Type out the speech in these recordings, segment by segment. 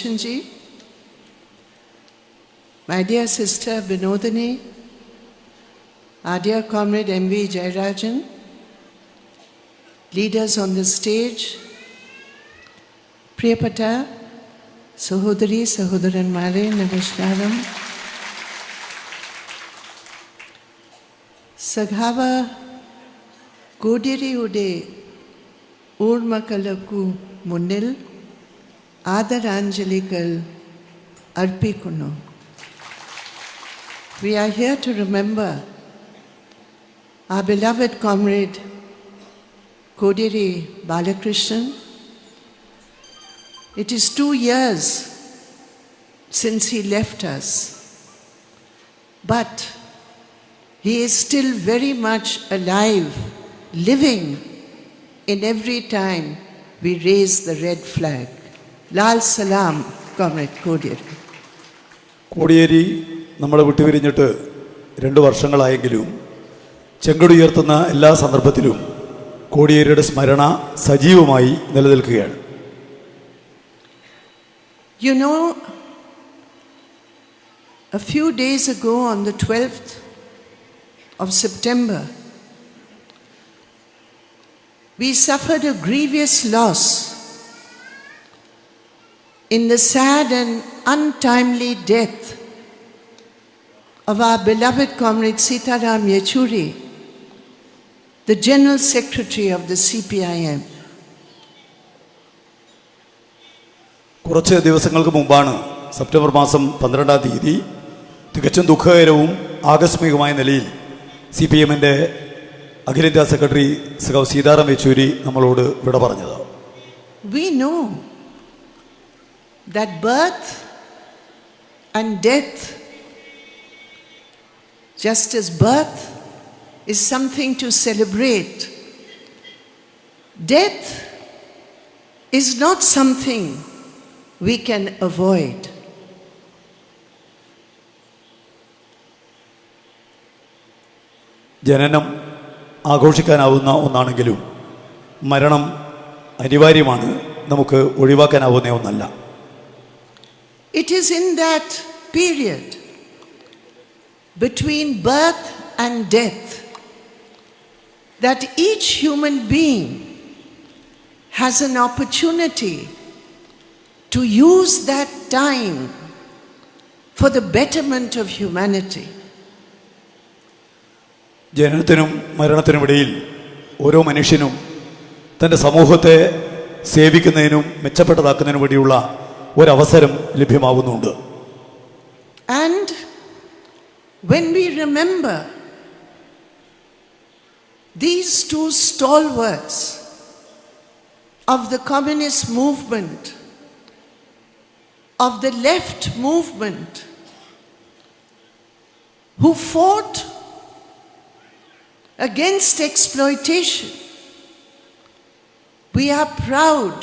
Ganeshanji, my dear sister Binodini, our dear comrade M.V. Jayarajan, leaders on the stage, Priyapata, Sahodari, Sahodaranmare, Namaskaram. Saghava Kodiri Ude Urmakalaku Munil Adaranjalikal Arpikuno. We are here to remember our beloved comrade Kodiri Balakrishnan. It is 2 years since he left us, but he is still very much alive, living in every time we raise the red flag. Lal Salam, Comrade Kodiri. Kodiyeri നമ്മളെ വിട്ടുപിരിഞ്ഞിട്ട് 2 വർഷങ്ങളായെങ്കിലും ചെങ്കൊടിയുയർത്തുന്ന എല്ലാ സന്ദർഭത്തിലും കോടിയേരിയുടെ സ്മരണ സജീവമായി നിലനിൽക്കുകയാണ്. You know, a few days ago on the 12th of September, we suffered a grievous loss in the sad and untimely death of our beloved comrade Sitaram Yechuri, the General Secretary of the CPIM. കുറച്ച് ദിവസങ്ങൾക്ക് മുമ്പാണ് September മാസം 12-ാം തീയതി തികച്ചും ദുഃഖകരവും ആകസ്മികമായ നിലയിൽ CPM-ന്റെ അഖിലേന്ത്യാ secretary സഖാവ് സീതാറാം യെച്ചൂരി നമ്മളോട് വിട പറഞ്ഞത്. We know that birth and death, just as birth is something to celebrate, death is not something we can avoid. ജനനം ആഘോഷിക്കാനാവുന്ന ഒന്നാണെങ്കിലും മരണം അനിവാര്യമാണ്, നമുക്ക് ഒഴിവാക്കാനാവുന്ന ഒന്നല്ല. It is in that period between birth and death that each human being has an opportunity to use that time for the betterment of humanity. ജനനത്തിനും മരണത്തിനുമിടയിൽ ഓരോ മനുഷ്യനും തൻ്റെ സമൂഹത്തെ സേവിക്കുന്നതിനും മെച്ചപ്പെട്ടതാക്കുന്നതിനും വേണ്ടിയുള്ള ഒരവസരം ലഭ്യമാവുന്നുണ്ട്. And when we remember these two stalwarts of the communist movement, of the left movement, who fought against exploitation, we are proud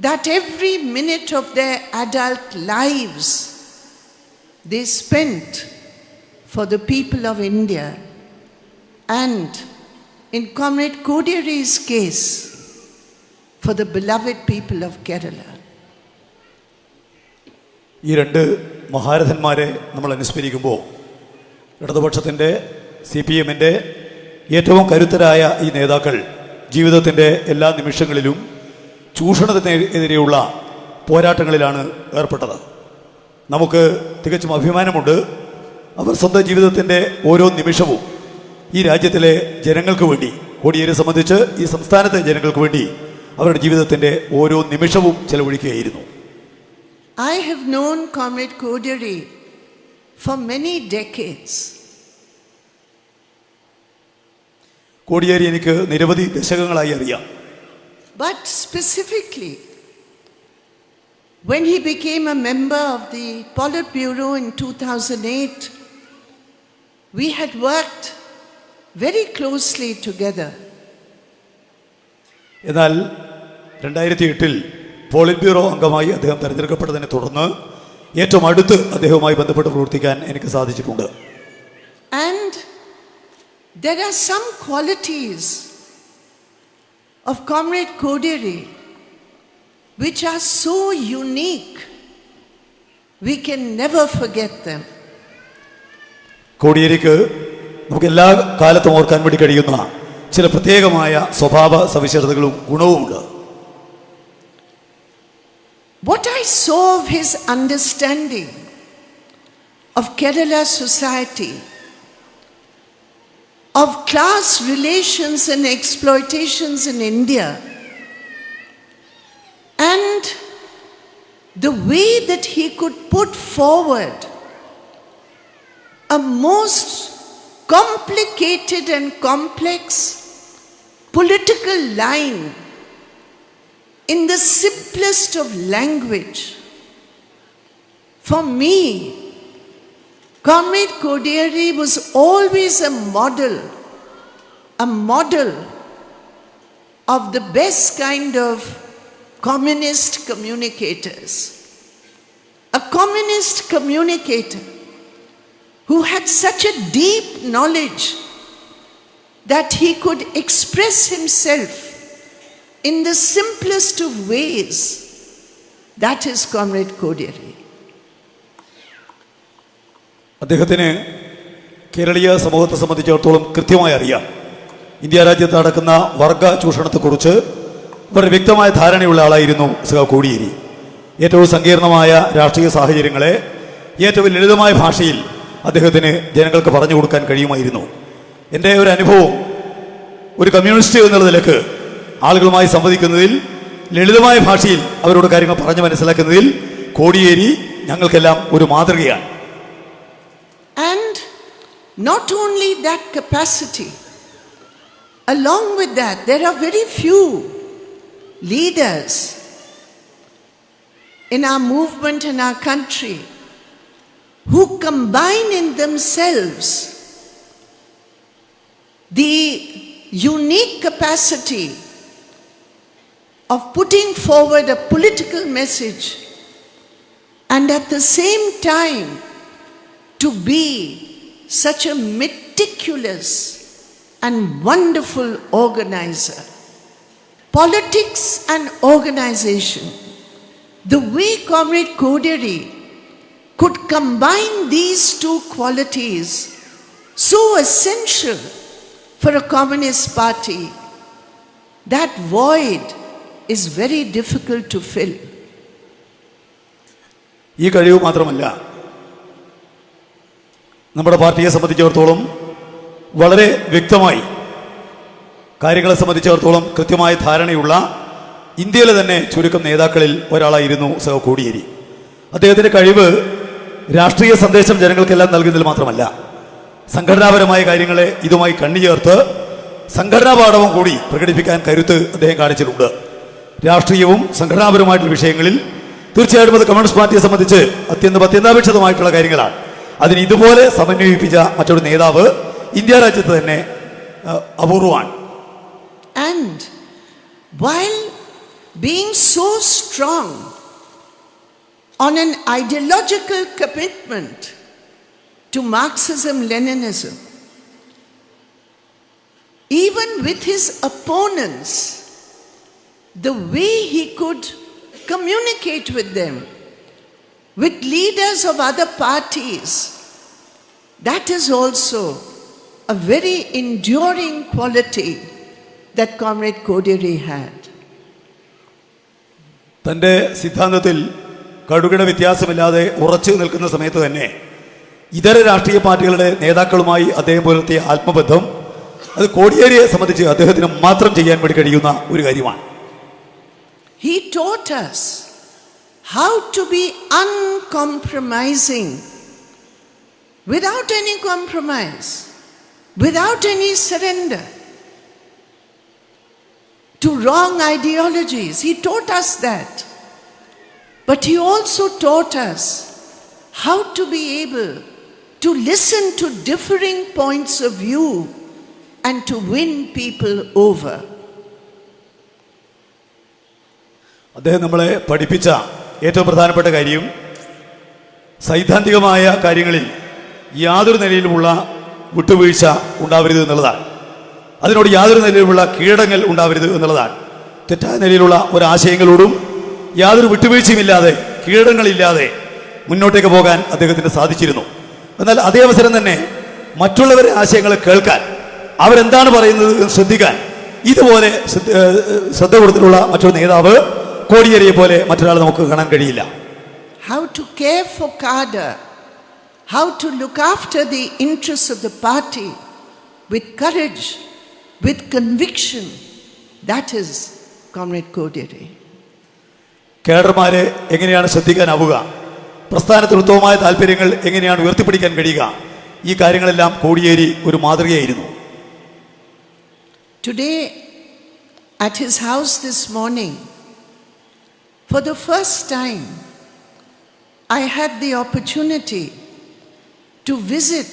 that every minute of their adult lives they spent for the people of India, and in Comrade Kodiri's case, for the beloved people of Kerala. ഈ 2 മഹാരഥന്മാരെ നമ്മൾ അനുസ്മരിക്കുമ്പോൾ ഇടതുപക്ഷത്തിൻ്റെ CPM-ന്റെ ഏറ്റവും കരുത്തരായ ഈ നേതാക്കൾ ജീവിതത്തിൻ്റെ എല്ലാ നിമിഷങ്ങളിലും ചൂഷണത്തിനെതിരെയുള്ള പോരാട്ടങ്ങളിലാണ് ഏർപ്പെട്ടത്. നമുക്ക് തികച്ചും അഭിമാനമുണ്ട്. അവർ സ്വന്തം ജീവിതത്തിൻ്റെ ഓരോ നിമിഷവും ഈ രാജ്യത്തിലെ ജനങ്ങൾക്ക് വേണ്ടി, കോടിയേരിയെ സംബന്ധിച്ച് ഈ സംസ്ഥാനത്തെ ജനങ്ങൾക്ക് വേണ്ടി അവരുടെ ജീവിതത്തിൻ്റെ ഓരോ നിമിഷവും ചെലവഴിക്കുകയായിരുന്നു. I have known Comrade Kodiri for many decades. Kodiyeri എനിക്ക് നിരവധി ദശകങ്ങളായി അറിയാം. But specifically, when he became a member of the Politburo in 2008, we had worked very closely together. എന്നാൽ 2008-ൽ പോളിറ്റ് ബ്യൂറോ അംഗമായി അദ്ദേഹം തിരഞ്ഞെടുക്കപ്പെട്ടതിനെ തുടർന്ന് ഏറ്റവും അടുത്ത് അദ്ദേഹവുമായി ബന്ധപ്പെട്ട് പ്രവർത്തിക്കാൻ എനിക്ക് സാധിച്ചിട്ടുണ്ട്. And there are some qualities of Comrade Kodiri which are so unique, we can never forget them. കോടിയേരിക്ക് നമുക്ക് എല്ലാ കാലത്തും ഓർക്കാൻ വേണ്ടി കഴിയുന്ന ചില പ്രത്യേകമായ സ്വഭാവ സവിശേഷതകളും ഗുണവുമുണ്ട്. What I saw of his understanding of Kerala society, of class relations and exploitations in India, and the way that he could put forward a most complicated and complex political line in the simplest of language. For me, Comrade Kodiyari was always a model of the best kind of communist communicators. A communist communicator who had such a deep knowledge that he could express himself in the simplest of ways. That is Comrade Kodiyari. അദ്ദേഹത്തിന് കേരളീയ സമൂഹത്തെ സംബന്ധിച്ചിടത്തോളം കൃത്യമായി അറിയാം. India രാജ്യത്ത് നടക്കുന്ന വർഗ ചൂഷണത്തെക്കുറിച്ച് വളരെ വ്യക്തമായ ധാരണയുള്ള ആളായിരുന്നു സഖാവ് കോടിയേരി. ഏറ്റവും സങ്കീർണമായ രാഷ്ട്രീയ സാഹചര്യങ്ങളെ ഏറ്റവും ലളിതമായ ഭാഷയിൽ അദ്ദേഹത്തിന് ജനങ്ങൾക്ക് പറഞ്ഞു കൊടുക്കാൻ കഴിയുമായിരുന്നു. എൻ്റെ ഒരു അനുഭവം, ഒരു കമ്മ്യൂണിസ്റ്റ് എന്നുള്ള നിലക്ക് ആളുകളുമായി സംവദിക്കുന്നതിൽ, ലളിതമായ ഭാഷയിൽ അവരോട് കാര്യങ്ങൾ പറഞ്ഞു മനസ്സിലാക്കുന്നതിൽ കോടിയേരി ഞങ്ങൾക്കെല്ലാം ഒരു മാതൃകയാണ്. And not only that capacity, along with that, there are very few leaders in our movement, in our country, who combine in themselves the unique capacity of putting forward a political message and at the same time to be such a meticulous and wonderful organizer. Politics and organization, the way Comrade Kodiyari could combine these two qualities, so essential for a communist party, that void is very difficult to fill. ഈ കഴിവ് മാത്രമല്ല, നമ്മുടെ പാർട്ടിയെ സംബന്ധിച്ചിടത്തോളം വളരെ വ്യക്തമായി കാര്യങ്ങളെ സംബന്ധിച്ചിടത്തോളം കൃത്യമായ ധാരണയുള്ള ഇന്ത്യയിലെ തന്നെ ചുരുക്കം നേതാക്കളിൽ ഒരാളായിരുന്നു സഖാവ് കോടിയേരി. അദ്ദേഹത്തിൻ്റെ കഴിവ് രാഷ്ട്രീയ സന്ദേശം ജനങ്ങൾക്കെല്ലാം നൽകുന്നതിൽ മാത്രമല്ല, സംഘടനാപരമായ കാര്യങ്ങളെ ഇതുമായി കണ്ണിചേർത്ത് സംഘടനാ പാഠവും കൂടി പ്രകടിപ്പിക്കാൻ കരുത്ത് അദ്ദേഹം കാണിച്ചിട്ടുണ്ട്. രാഷ്ട്രീയവും സംഘടനാപരമായിട്ടുള്ള വിഷയങ്ങളിൽ തീർച്ചയായിട്ടും അത് കമ്മ്യൂണിസ്റ്റ് പാർട്ടിയെ സംബന്ധിച്ച് അത്യന്താപേക്ഷിതമായിട്ടുള്ള കാര്യങ്ങളാണ്. അതിന് ഇതുപോലെ സമന്വയിപ്പിച്ച മറ്റൊരു നേതാവ് ഇന്ത്യ രാജ്യത്ത് തന്നെ അപൂർവമാണ്. And while being so strong on an ideological commitment to Marxism-Leninism, even with his opponents, the way he could communicate with them, with leaders of other parties, that is also a very enduring quality that Comrade Kodiyari had. തൻ്റെ സിദ്ധാന്തത്തിൽ കടുകിട വ്യത്യാസമില്ലാതെ ഉറച്ചു നിൽക്കുന്ന സമയത്ത് തന്നെ ഇതര രാഷ്ട്രീയ പാർട്ടികളുടെ നേതാക്കളുമായി അദ്ദേഹം പുലർത്തിയ ആത്മബന്ധം, അത് കോടിയേരിയെ സംബന്ധിച്ച് അദ്ദേഹത്തിന് മാത്രം ചെയ്യാൻ വേണ്ടി കഴിയുന്ന ഒരു കാര്യമാണ്. He taught us how to be uncompromising, without any compromise, without any surrender to wrong ideologies. He taught us that. But he also taught us how to be able to listen to differing points of view and to win people over. അദ്ദേഹം നമ്മളെ പഠിപ്പിച്ച ഏറ്റവും പ്രധാനപ്പെട്ട കാര്യം സൈദ്ധാന്തികമായ കാര്യങ്ങളിൽ യാതൊരു നിലയിലുമുള്ള വിട്ടുവീഴ്ച ഉണ്ടാവരുത് എന്നുള്ളതാണ്. അതിനോട് യാതൊരു നിലയിലുമുള്ള കീഴടങ്ങൽ ഉണ്ടാവരുത് എന്നുള്ളതാണ്. തെറ്റായ നിലയിലുള്ള ഒരാശയങ്ങളോടും യാതൊരു വിട്ടുവീഴ്ചയുമില്ലാതെ കീഴടങ്ങളില്ലാതെ മുന്നോട്ടേക്ക് പോകാൻ അദ്ദേഹത്തിന് സാധിച്ചിരുന്നു. എന്നാൽ അതേ അവസരം തന്നെ മറ്റുള്ളവരുടെ ആശയങ്ങൾ കേൾക്കാൻ, അവരെന്താണ് പറയുന്നത് എന്ന് ശ്രദ്ധിക്കാൻ ഇതുപോലെ ശ്രദ്ധ കൊടുത്തിട്ടുള്ള മറ്റൊരു നേതാവ് കോടിയേരിയെ പോലെ മറ്റൊരാൾ നമുക്ക് കാണാൻ കഴിയില്ല. How to care for cadre, how to look after the interests of the party with courage, with conviction, that is Comrade Kodiyeri. കേഡർമാരെ എങ്ങനെയാണ് ശ്രദ്ധിക്കാനാവുക, പ്രസ്ഥാനത്തിന് താല്പര്യങ്ങൾ എങ്ങനെയാണ് ഉയർത്തിപ്പിടിക്കാൻ കഴിയുക, ഈ കാര്യങ്ങളെല്ലാം കോടിയേരി ഒരു മാതൃകയായിരുന്നു. Today at his house this morning, for the first time I had the opportunity to visit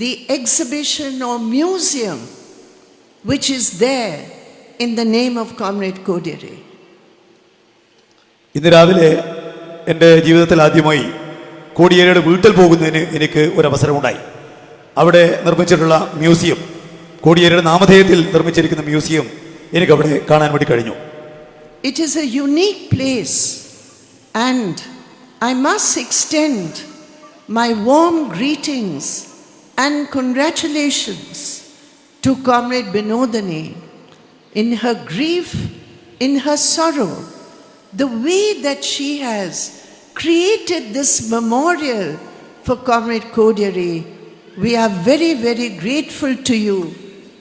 the exhibition or museum which is there in the name of Comrade Kodiyeri. ഇന്ന് രാവിലെ എൻ്റെ ജീവിതത്തിൽ ആദ്യമായി കോടിയേരിയുടെ വീട്ടിൽ പോകുന്നതിന് എനിക്ക് ഒരു അവസരമുണ്ടായി. അവിടെ നിർമ്മിച്ചിട്ടുള്ള മ്യൂസിയം, കോടിയേരിയുടെ നാമധേയത്തിൽ നിർമ്മിച്ചിരിക്കുന്ന മ്യൂസിയം എനിക്ക് അവിടെ കാണാൻ വേണ്ടി കഴിഞ്ഞു. It is a unique place and I must extend my warm greetings and congratulations to Comrade Binodani in her grief, in her sorrow, the way that she has created this memorial for Comrade Kodiyeri. We are very, very grateful to you,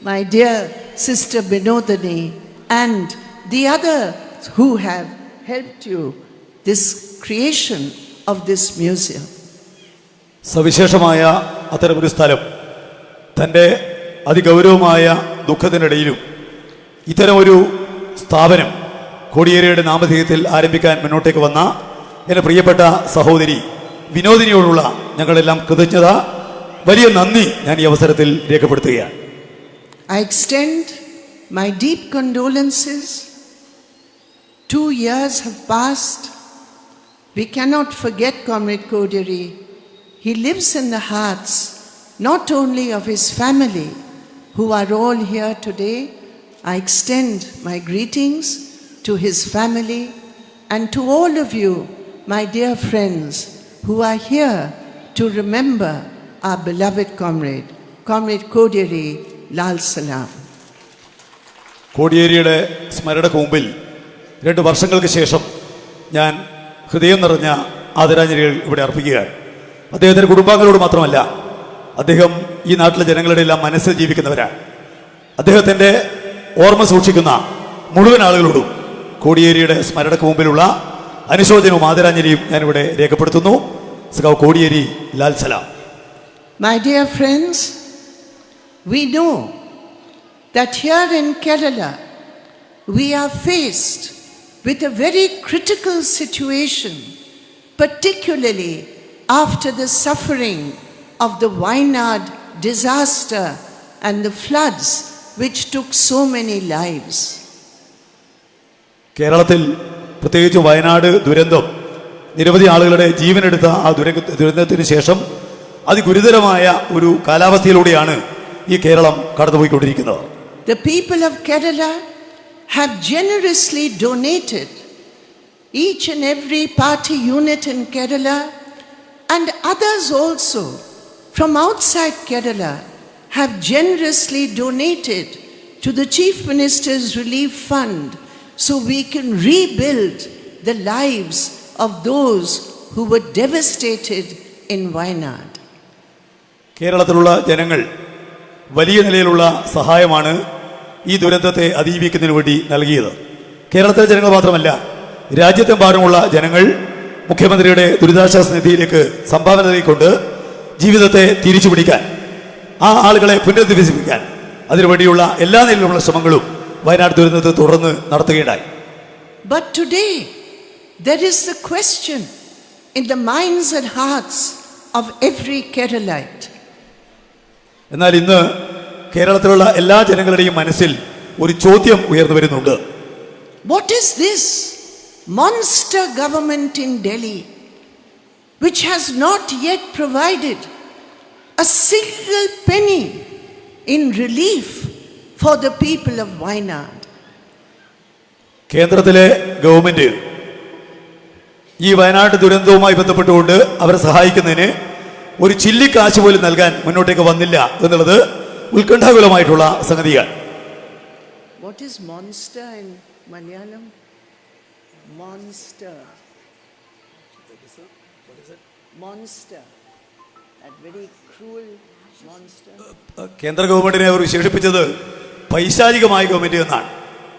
my dear sister Binodani, and the others who have helped you this creation of this museum. സവിശേഷമായ അത്തരമൊരു സ്ഥലം തൻ്റെ അതിഗൗരവമായ ദുഃഖത്തിനിടയിലും ഇത്തരമൊരു സ്ഥാപനം കോടിയേരിയുടെ നാമധേയത്തിൽ ആരംഭിക്കാൻ മുന്നോട്ടേക്ക് വന്ന എൻ്റെ പ്രിയപ്പെട്ട സഹോദരി വിനോദിനിയോടുള്ള ഞങ്ങളെല്ലാം കൃതജ്ഞത, വലിയ നന്ദി ഞാൻ ഈ അവസരത്തിൽ രേഖപ്പെടുത്തുകയാണ്. I extend my deep condolences. 2 years have passed. We cannot forget Comrade Kodiyeri. He lives in the hearts not only of his family, who are all here today. I extend my greetings to his family and to all of you, my dear friends, who are here to remember our beloved comrade, Comrade Kodiyeri Lal Salam. കോടിയേരിയുടെ സ്മരണക്ക് മുമ്പിൽ 2 വർഷങ്ങൾക്ക് ശേഷം ഞാൻ ഹൃദയം നിറഞ്ഞ ആദരാഞ്ജലികൾ ഇവിടെ അർപ്പിക്കുകയാണ്. അദ്ദേഹത്തിൻ്റെ കുടുംബാംഗങ്ങളോട് മാത്രമല്ല, അദ്ദേഹം ഈ നാട്ടിലെ ജനങ്ങളുടെ എല്ലാം മനസ്സിൽ ജീവിക്കുന്നവരാണ്. അദ്ദേഹത്തിൻ്റെ ഓർമ്മ സൂക്ഷിക്കുന്ന മുഴുവൻ ആളുകളോടും കോടിയേരിയുടെ സ്മരണക്ക് മുമ്പിലുള്ള അനുശോചനവും ആദരാഞ്ജലിയും ഞാനിവിടെ രേഖപ്പെടുത്തുന്നു. സഖാവ് കോടിയേരി ലാൽ സലാം. My dear friends, we know that here in Kerala we are faced with a very critical situation, particularly after the suffering of the Wayanad disaster and the floods which took so many lives. കേരളത്തിൽ പ്രത്യേകിച്ച് വയനാട് ദുരന്തം നിരവധി ആളുകളുടെ ജീവനെടുത്ത ആ ദുരന്തത്തിന് ശേഷം അതിഗുരുതരമായ ഒരു കാലാവസ്ഥയിലൂടെയാണ് ഈ Keralam കടന്നുപോയിക്കൊണ്ടിരിക്കുന്നത്. The people of Kerala have generously donated, each and every party unit in Kerala and others also from outside Kerala have generously donated to the Chief Minister's Relief Fund so we can rebuild the lives of those who were devastated in Wayanad. കേരളത്തിലുള്ള ജനങ്ങൾ വലിയ നിലയിലുള്ള സഹായമാണ് ഈ ദുരന്തത്തെ അതിജീവിക്കുന്നതിന് വേണ്ടി നൽകിയത്. കേരളത്തിലെ ജനങ്ങൾ മാത്രമല്ല, രാജ്യത്തെമ്പാടുമുള്ള ജനങ്ങൾ മുഖ്യമന്ത്രിയുടെ ദുരിതാശ്വാസ നിധിയിലേക്ക് സംഭാവന നൽകിക്കൊണ്ട് ജീവിതത്തെ തിരിച്ചുപിടിക്കാൻ, ആ ആളുകളെ പുനരധിവസിപ്പിക്കാൻ അതിനുവേണ്ടിയുള്ള എല്ലാ നിലയിലുള്ള ശ്രമങ്ങളും വയനാട് ദുരന്തത്തെ തുടർന്ന് നടത്തുകയുണ്ടായി. But today there is the question in the minds and hearts of every Keralite. എന്നാൽ ഇന്ന് കേരളത്തിലുള്ള എല്ലാ ജനങ്ങളുടെയും മനസ്സിൽ ഒരു ചോദ്യം ഉയർന്നു വരുന്നുണ്ട്. What is this monster government in Delhi which has not yet provided a single penny in relief for the people of Wayanad? കേന്ദ്രത്തിലെ ഗവൺമെന്റ് ഈ വയനാട് ദുരന്തവുമായി ബന്ധപ്പെട്ടുകൊണ്ട് അവരെ സഹായിക്കുന്നതിന് ഒരു ചില്ലിക്കാശ് പോലും നൽകാൻ മുന്നോട്ടേക്ക് വന്നില്ല എന്നുള്ളത് ഉത്കണ്ഠാകുലമായിട്ടുള്ള സംഗതിയാണ്. What is monster in Malayalam? Monster. Monster. That very cruel monster. കേന്ദ്ര ഗവൺമെന്റിനെ അവർ വിശേഷിപ്പിച്ചത് പൈശാചികമായ ഗവൺമെന്റ് എന്നാണ്.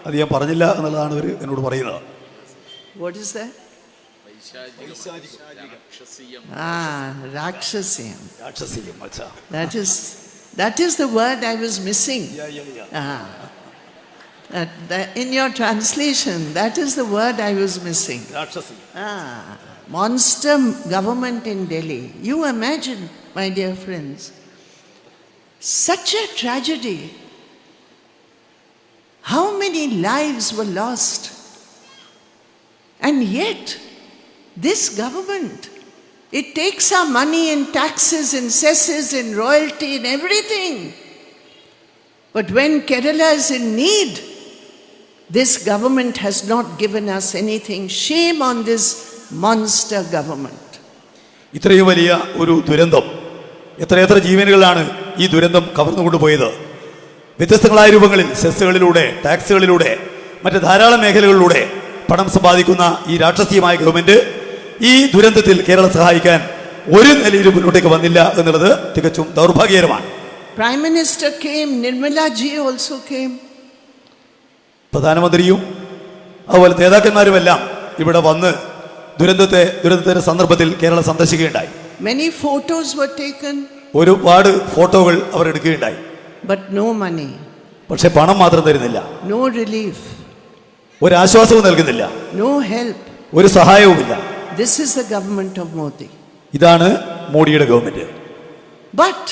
അത് ഞാൻ പറഞ്ഞില്ല എന്നുള്ളതാണ് അവർ എന്നോട് പറയുന്നത്. What is that? Rakshasiyam. രാക്ഷസിയം. അച്ഛാ. That is the word I was missing. In your translation, that is the word I was missing. Rakshasi. Monster government in Delhi. You imagine, my dear friends, such a tragedy. How many lives were lost? And yet, this government, it takes our money in taxes, in cesses, in royalty, in everything. But when Kerala is in need, this government has not given us anything. Shame on this monster government. ഇത്രയും വലിയ ഒരു ദുരന്തം, എത്രയെത്ര ജീവനുകളാണ് ഈ ദുരന്തം കവർന്നുകൊണ്ടുപോയത്. വ്യത്യസ്തങ്ങളായ രൂപങ്ങളിൽ സെസ്സുകളിലൂടെ, ടാക്സുകളിലൂടെ, മറ്റ് ധാരാളം മേഖലകളിലൂടെ പണം സമ്പാദിക്കുന്ന ഈ രാക്ഷസീയമായ ഗവൺമെന്റ് ഈ ദുരന്തത്തിൽ കേരളം സഹായിക്കാൻ ഒരു നിലയിലും മുന്നോട്ടേക്ക് വന്നില്ല എന്നുള്ളത് തികച്ചും ദൗർഭാഗ്യകരമാണ്. Prime Minister came, Nirmala ji also came. പ്രധാനമന്ത്രിയും അതുപോലെ നേതാക്കന്മാരുമെല്ലാം ഇവിടെ വന്ന് ദുരന്തത്തിന്റെ സന്ദർഭത്തിൽ Keralam സന്ദർശിക്കുകയുണ്ടായി. Many photos were taken. ഒരുപാട് ഫോട്ടോകൾ അവർ എടുക്കുകയുണ്ടായി. But no money. പക്ഷെ പണം മാത്രം തരുന്നില്ല. No relief. ഒരു ആശ്വാസവും നൽകുന്നില്ല. No help. ഒരു സഹായവുമില്ല. This is the government of Modi. ഇതാണ് മോഡിയുടെ government. But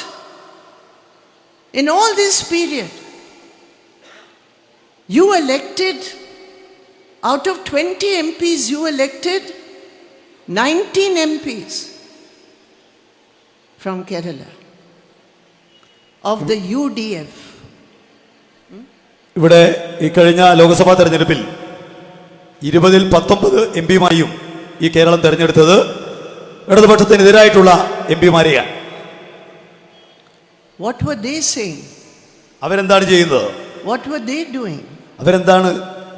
in all this period, you elected, out of 20 MPs, you elected 19 MPs from Kerala of the UDF. ഇവിടെ ഈ കഴിഞ്ഞ ലോക്സഭാ തെരഞ്ഞെടുപ്പിൽ 20-ൽ 19 എംപിമാരെയും ഈ കേരളം തെരഞ്ഞെടുത്തത് ഇടതുപക്ഷത്തിനെതിരായിട്ടുള്ള എംപിമാരെയാണ്. What were they saying? അവരെന്താണ് ചെയ്യുന്നത്? What were they doing? അവരെന്താണ്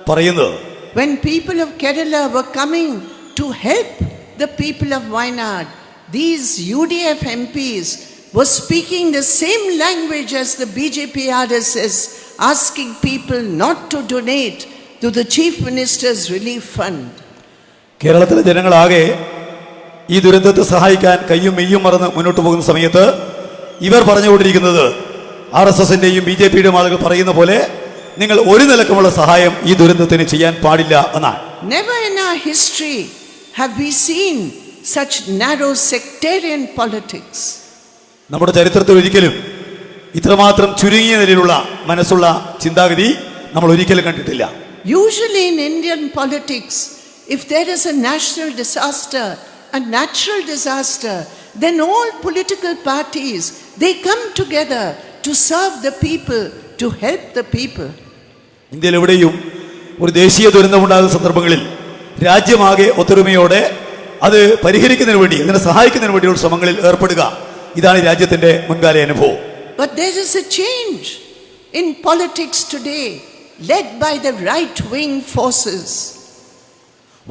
പറയുന്നത്? When people of Kerala were coming to help the people of Wayanad, these UDF MPs were speaking the same language as the BJP RSS, asking people not to donate to the Chief Minister's Relief Fund. കേരളത്തിലെ ജനങ്ങളാകെ ഈ ദുരന്തത്തെ സഹായിക്കാൻ കയ്യും മെയ്യും മറന്ന് മുന്നോട്ട് പോകുന്ന സമയത്ത് ഇവർ പറഞ്ഞുകൊണ്ടിരിക്കുന്നത് RSSന്റെയും BJPയുടെയും ആളുകൾ പറയുന്ന പോലെ നിങ്ങൾ ഒരു നിലക്കുമുള്ള സഹായം ഈ ദുരന്തത്തിന് ചെയ്യാൻ പാടില്ല എന്നാണ്. Never in our history have we seen such narrow sectarian politics. നമ്മുടെ ചരിത്രത്തിൽ ഒരിക്കലും ഇത്രമാത്രം ചുരുങ്ങിയ നിലയിലുള്ള മനസ്സുള്ള ചിന്താഗതി നമ്മൾ ഒരിക്കലും കണ്ടിട്ടില്ല. Usually in Indian politics, if there is a national disaster, a natural disaster, then all political parties, they come together to serve the people, to help the people. ഇന്ത്യയിൽ എവിടെയും ഒരു ദേശീയ ദുരന്തമുണ്ടാകുന്ന സന്ദർഭങ്ങളിൽ രാജ്യമാകെ ഒത്തൊരുമയോടെ അത് പരിഹരിക്കുന്നതിന് വേണ്ടി, അതിനെ സഹായിക്കുന്നതിന് വേണ്ടിയുള്ള ശ്രമങ്ങളിൽ ഏർപ്പെടുക, ഇതാണ് രാജ്യത്തിന്റെ മുൻകാല അനുഭവം. But there is a change in politics today, led by the right-wing forces.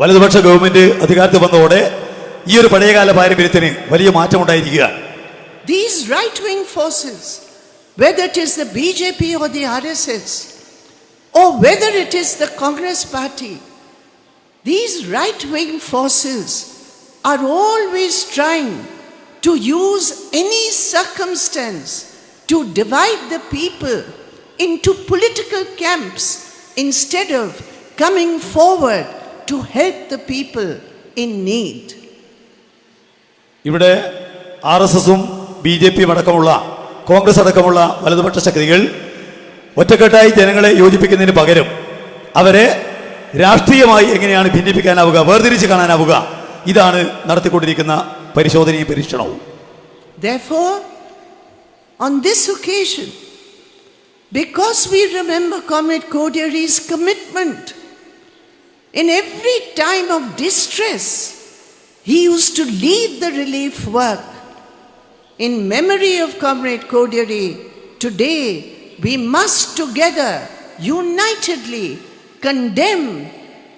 വലതുപക്ഷ ഗവൺമെന്റ് അധികാരത്തിൽ വന്നതോടെ ഈ ഒരു പഴയകാല പാരമ്പര്യത്തിന് വലിയ മാറ്റമുണ്ടായിരിക്കുകയാണ്. These right-wing forces, whether it is the BJP or the RSS, or whether it is the Congress party, these right-wing forces are always trying to use any circumstance to divide the people into political camps instead of coming forward to help the people in need. ഇവിടെ RSSും BJPയും അടക്കമുള്ള കോൺഗ്രസ് അടക്കമുള്ള വലതുപക്ഷ ശക്തികൾ ഒറ്റക്കെട്ടായി ജനങ്ങളെ യോജിപ്പിക്കുന്നതിന് പകരം അവരെ രാഷ്ട്രീയമായി എങ്ങനെയാണ് ഭിന്നിപ്പിക്കാനാവുക, വേർതിരിച്ച് കാണാനാവുക, ഇതാണ് നടത്തിക്കൊണ്ടിരിക്കുന്ന പരിശോധനയും പരീക്ഷണവും. Therefore, on this occasion, because we remember Comrade Kodiyari's commitment in every time of distress, He used to lead the relief work. In memory of Comrade Kodiyari, today we must together, unitedly condemn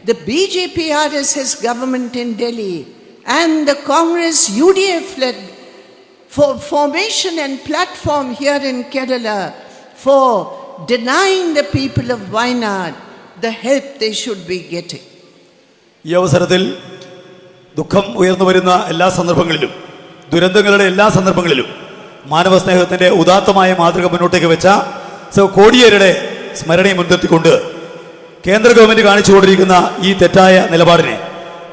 the BJP RSS government in Delhi and the Congress UDF-led formation and platform here in Kerala for denying the people of Wayanad the help they should be getting. ഈ അവസരത്തിൽ ദുഃഖം ഉയർന്നു വരുന്ന എല്ലാ സന്ദർഭങ്ങളിലും, ദുരന്തങ്ങളുടെ എല്ലാ സന്ദർഭങ്ങളിലും മാനവ സ്നേഹത്തിന്റെ ഉദാത്തമായ മാതൃക മുന്നോട്ടേക്ക് വെച്ച കോടിയേരിയുടെ സ്മരണയെ മുൻനിർത്തിക്കൊണ്ട് കേന്ദ്ര ഗവൺമെന്റ് കാണിച്ചുകൊണ്ടിരിക്കുന്ന ഈ തെറ്റായ നിലപാടിനെ,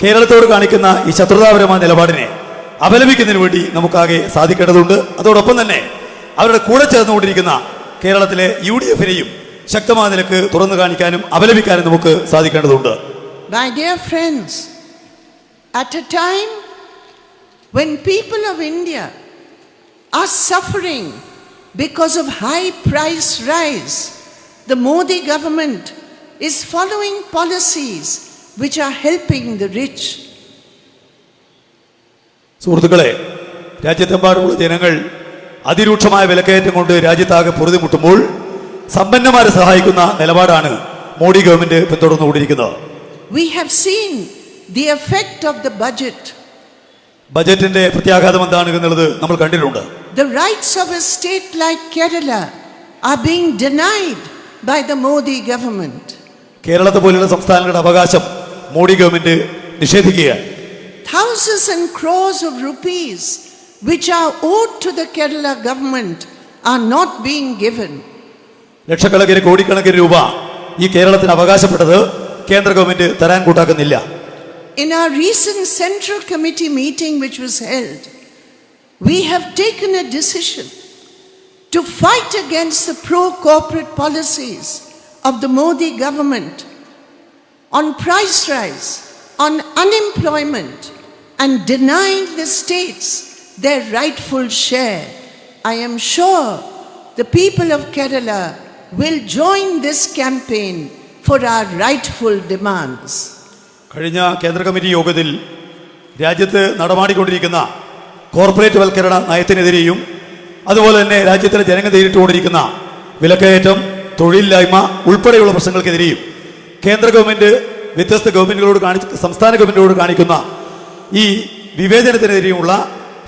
കേരളത്തോട് കാണിക്കുന്ന ഈ ശത്രുതാപരമായ നിലപാടിനെ അപലപിക്കുന്നതിന് വേണ്ടി നമുക്കാകെ സാധിക്കേണ്ടതുണ്ട്. അതോടൊപ്പം തന്നെ അവരുടെ കൂടെ ചേർന്നുകൊണ്ടിരിക്കുന്ന കേരളത്തിലെ UDF-നെയും ശക്തമായ നിലക്ക് തുറന്നു കാണിക്കാനും അപലപിക്കാനും നമുക്ക് സാധിക്കേണ്ടതുണ്ട്. My dear friends, at a time when people of India are suffering because of high price rise, the Modi government is following policies which are helping the rich. സുഹൃത്തുക്കളെ, രാജ്യത്തെമ്പാടുമുള്ള ജനങ്ങൾ അതിരൂക്ഷമായ വിലക്കയറ്റം കൊണ്ട് രാജ്യത്താകെ പൊറുതിമുട്ടുമ്പോൾ സമ്പന്നന്മാരെ സഹായിക്കുന്ന നിലപാടാണ് മോഡി ഗവൺമെന്റ് പിന്തുടർന്നുകൊണ്ടിരിക്കുന്നത്. We have seen the effect of the budget. ബജറ്റിന്റെ പ്രത്യാഘാതം എന്താണ് എന്നുള്ളത് നമ്മൾ കണ്ടിട്ടുണ്ട്. The rights of a state like Kerala are being denied by the Modi government. കേരളത്തെ പോലുള്ള സംസ്ഥാനങ്ങളുടെ അവകാശം മോഡി ഗവൺമെന്റ് നിഷേധിക്കുകയാണ്. Thousands and crores of rupees which are owed to the Kerala government are not being given. ലക്ഷക്കണക്കിന് കോടിക്കണക്കിന് രൂപ ഈ കേരളത്തിന് അവകാശപ്പെട്ടത് കേന്ദ്ര ഗവൺമെന്റ് തരാൻ കൂട്ടാക്കുന്നില്ല. In our recent Central Committee meeting which was held, we have taken a decision to fight against the pro-corporate policies of the Modi government on price rise, on unemployment, and denying the states their rightful share. I am sure the people of Kerala will join this campaign for our rightful demands. കഴിഞ്ഞ കേന്ദ്ര committee യോഗത്തിൽ രാജ്യത്ത് നടമാടിക്കൊണ്ടിരിക്കുന്ന corporate വൽക്കരണ നയത്തിനെതിരെയും അതുപോലെ തന്നെ രാജ്യത്തിലെ ജനങ്ങൾ നേരിട്ടുകൊണ്ടിരിക്കുന്ന വിലക്കയറ്റം, തൊഴിലില്ലായ്മ ഉൾപ്പെടെയുള്ള പ്രശ്നങ്ങൾക്കെതിരെയും കേന്ദ്ര ഗവൺമെന്റ് വ്യത്യസ്ത ഗവൺമെന്റുകളോട് സംസ്ഥാന ഗവൺമെന്റുകളോട് കാണിക്കുന്ന ഈ വിവേചനത്തിനെതിരെയുമുള്ള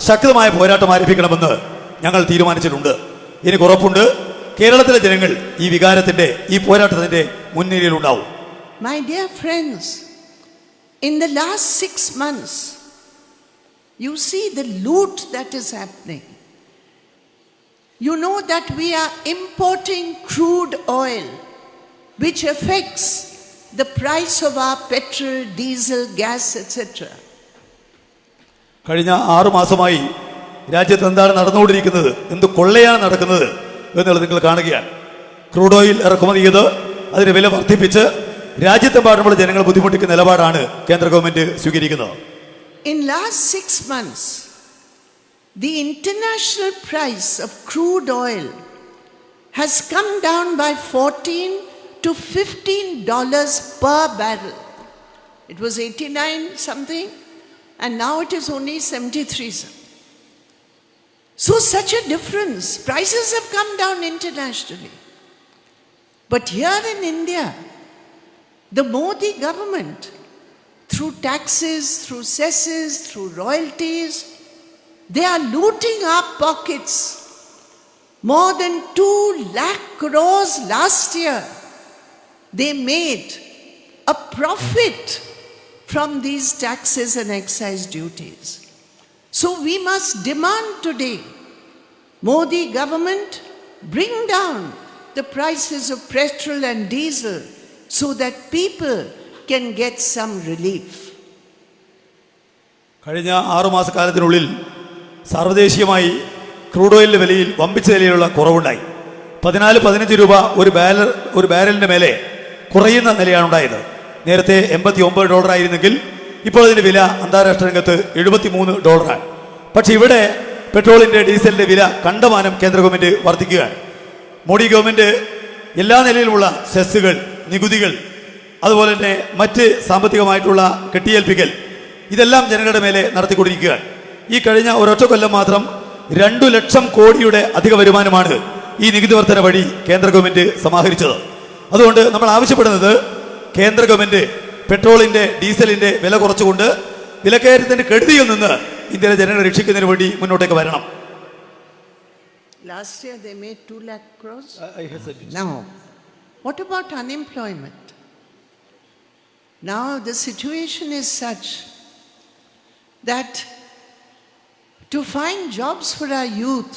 ശക്തമായ പോരാട്ടം ആരംഭിക്കണമെന്ന് ഞങ്ങൾ തീരുമാനിച്ചിട്ടുണ്ട്. എനിക്ക് ഉറപ്പുണ്ട് കേരളത്തിലെ ജനങ്ങൾ ഈ വികാരത്തിന്റെ, ഈ പോരാട്ടത്തിന്റെ മുൻനിരയിലുണ്ടാവും. My dear friends, in the last 6 months, you see the loot that is happening. You know that we are importing crude oil, which affects the price of our petrol, diesel, gas, etc. കഴിഞ്ഞ 6 മാസമായി രാജ്യത്ത് എന്താണ് നടന്നുകൊണ്ടിരിക്കുന്നത്, എന്ത് കൊള്ളയാണ് നടക്കുന്നത് എന്നുള്ളത് നിങ്ങൾ കാണുകയാണ്. ക്രൂഡ് ഓയിൽ ഇറക്കുമതി ചെയ്ത് അതിന്റെ വില വർദ്ധിപ്പിച്ച് രാജ്യത്തെമ്പാടുമുള്ള ജനങ്ങൾ ബുദ്ധിമുട്ടിക്കുന്ന നിലപാടാണ് കേന്ദ്ര ഗവൺമെന്റ് സ്വീകരിക്കുന്നത്. In last 6 months, the international price of crude oil has come down by $14 to $15 per barrel. It was 89 something and now it is only 73 something. So such a difference. Prices have come down internationally. But here in India, the Modi government, through taxes, through cesses, through royalties, they are looting our pockets. More than 2 lakh crores last year, they made a profit from these taxes and excise duties. So we must demand today, Modi government, bring down the prices of petrol and diesel so that people can get some relief. കഴിഞ്ഞ 6 മാസക്കാലത്തിനുള്ളിൽ സാർവദേശീയമായി crude ഓയിലിന്റെ വിലയിൽ വമ്പിച്ച നിലയിലുള്ള കുറവുണ്ടായി. 14-15 രൂപ ഒരു ബാരലിന്റെ മേലെ കുറയുന്ന നിലയാണ് ഉണ്ടായത്. നേരത്തെ $89 ആയിരുന്നെങ്കിൽ ഇപ്പോൾ അതിന്റെ വില അന്താരാഷ്ട്ര രംഗത്ത് $73. പക്ഷെ ഇവിടെ പെട്രോളിന്റെ, ഡീസലിന്റെ വില കണ്ടമാനം കേന്ദ്ര ഗവൺമെന്റ് വർദ്ധിക്കുകയാണ്. മോഡി ഗവൺമെന്റ് എല്ലാ നിലയിലുമുള്ള സെസ്സുകൾ, നികുതികൾ, അതുപോലെ തന്നെ മറ്റ് സാമ്പത്തികമായിട്ടുള്ള കെട്ടിയേൽപ്പിക്കൽ, ഇതെല്ലാം ജനങ്ങളുടെ മേലെ നടത്തിക്കൊണ്ടിരിക്കുകയാണ്. ഈ കഴിഞ്ഞ ഒരൊറ്റ കൊല്ലം മാത്രം 2 ലക്ഷം കോടിയുടെ അധിക വരുമാനമാണ് ഈ നികുതി വർധന വഴി കേന്ദ്ര ഗവൺമെന്റ് സമാഹരിച്ചത്. അതുകൊണ്ട് നമ്മൾ ആവശ്യപ്പെടുന്നത് കേന്ദ്ര ഗവൺമെന്റ് പെട്രോളിന്റെ ഡീസലിന്റെ വില കുറച്ചുകൊണ്ട് വിലക്കയറ്റത്തിന്റെ കെടുതിയിൽ നിന്ന് ഇന്ത്യയിലെ ജനങ്ങളെ രക്ഷിക്കുന്നതിന് വേണ്ടി മുന്നോട്ടേക്ക് വരണം. Last year they made 2 lakh crores. Now, what about unemployment? Now the situation is such that to find jobs for our youth,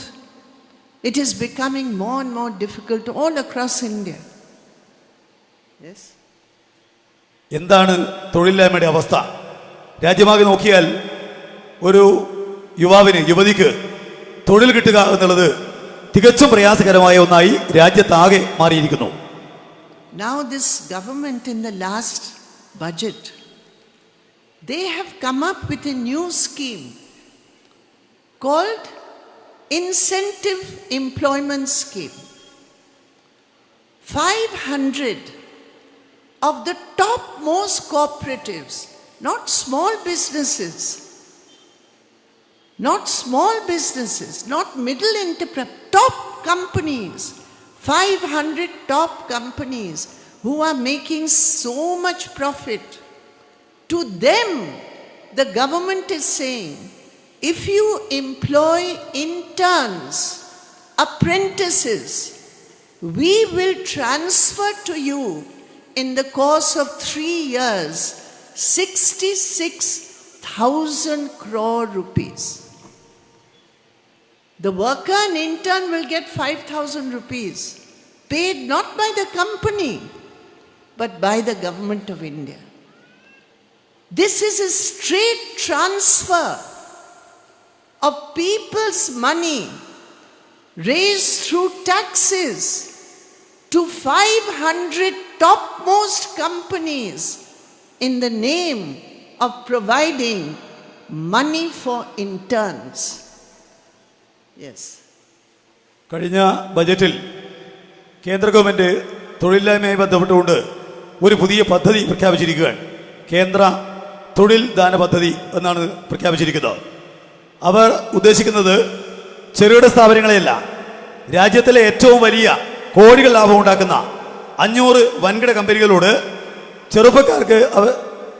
it is becoming more and more difficult all across India. Yes? എന്താണ് തൊഴിലില്ലായ്മയുടെ അവസ്ഥ? രാജ്യമാകെ നോക്കിയാൽ ഒരു യുവതിക്ക് തൊഴിൽ കിട്ടുക എന്നുള്ളത് തികച്ചും പ്രയാസകരമായ ഒന്നായി രാജ്യത്താകെ മാറിയിരിക്കുന്നു. Now this government in the last budget, they have come up with a new scheme called Incentive Employment Scheme. 500 of the topmost cooperatives, not small businesses, not middle enterprise, top companies, 500 top companies who are making so much profit. To them, the government is saying, if you employ interns, apprentices, we will transfer to you in the course of 3 years 66,000 crore rupees. The worker and intern will get 5,000 rupees, paid not by the company, but by the government of India. This is a straight transfer of people's money raised through taxes to 500 topmost companies in the name of providing money for interns. Yes. കഴിഞ്ഞ ബജറ്റിൽ കേന്ദ്ര government തൊഴിലില്ലായ്മയുമായി ബന്ധപ്പെട്ടുകൊണ്ട് ഒരു പുതിയ പദ്ധതി പ്രഖ്യാപിച്ചിരിക്കുകയാണ്. കേന്ദ്ര തൊഴിൽ ദാന പദ്ധതി എന്നാണ് പ്രഖ്യാപിച്ചിരിക്കുന്നത്. അവർ ഉദ്ദേശിക്കുന്നത് ചെറുകിട സ്ഥാപനങ്ങളെയല്ല, രാജ്യത്തിലെ ഏറ്റവും വലിയ കോടികൾ ലാഭം ഉണ്ടാക്കുന്ന 500 വൻകിട കമ്പനികളോട് ചെറുപ്പക്കാർക്ക്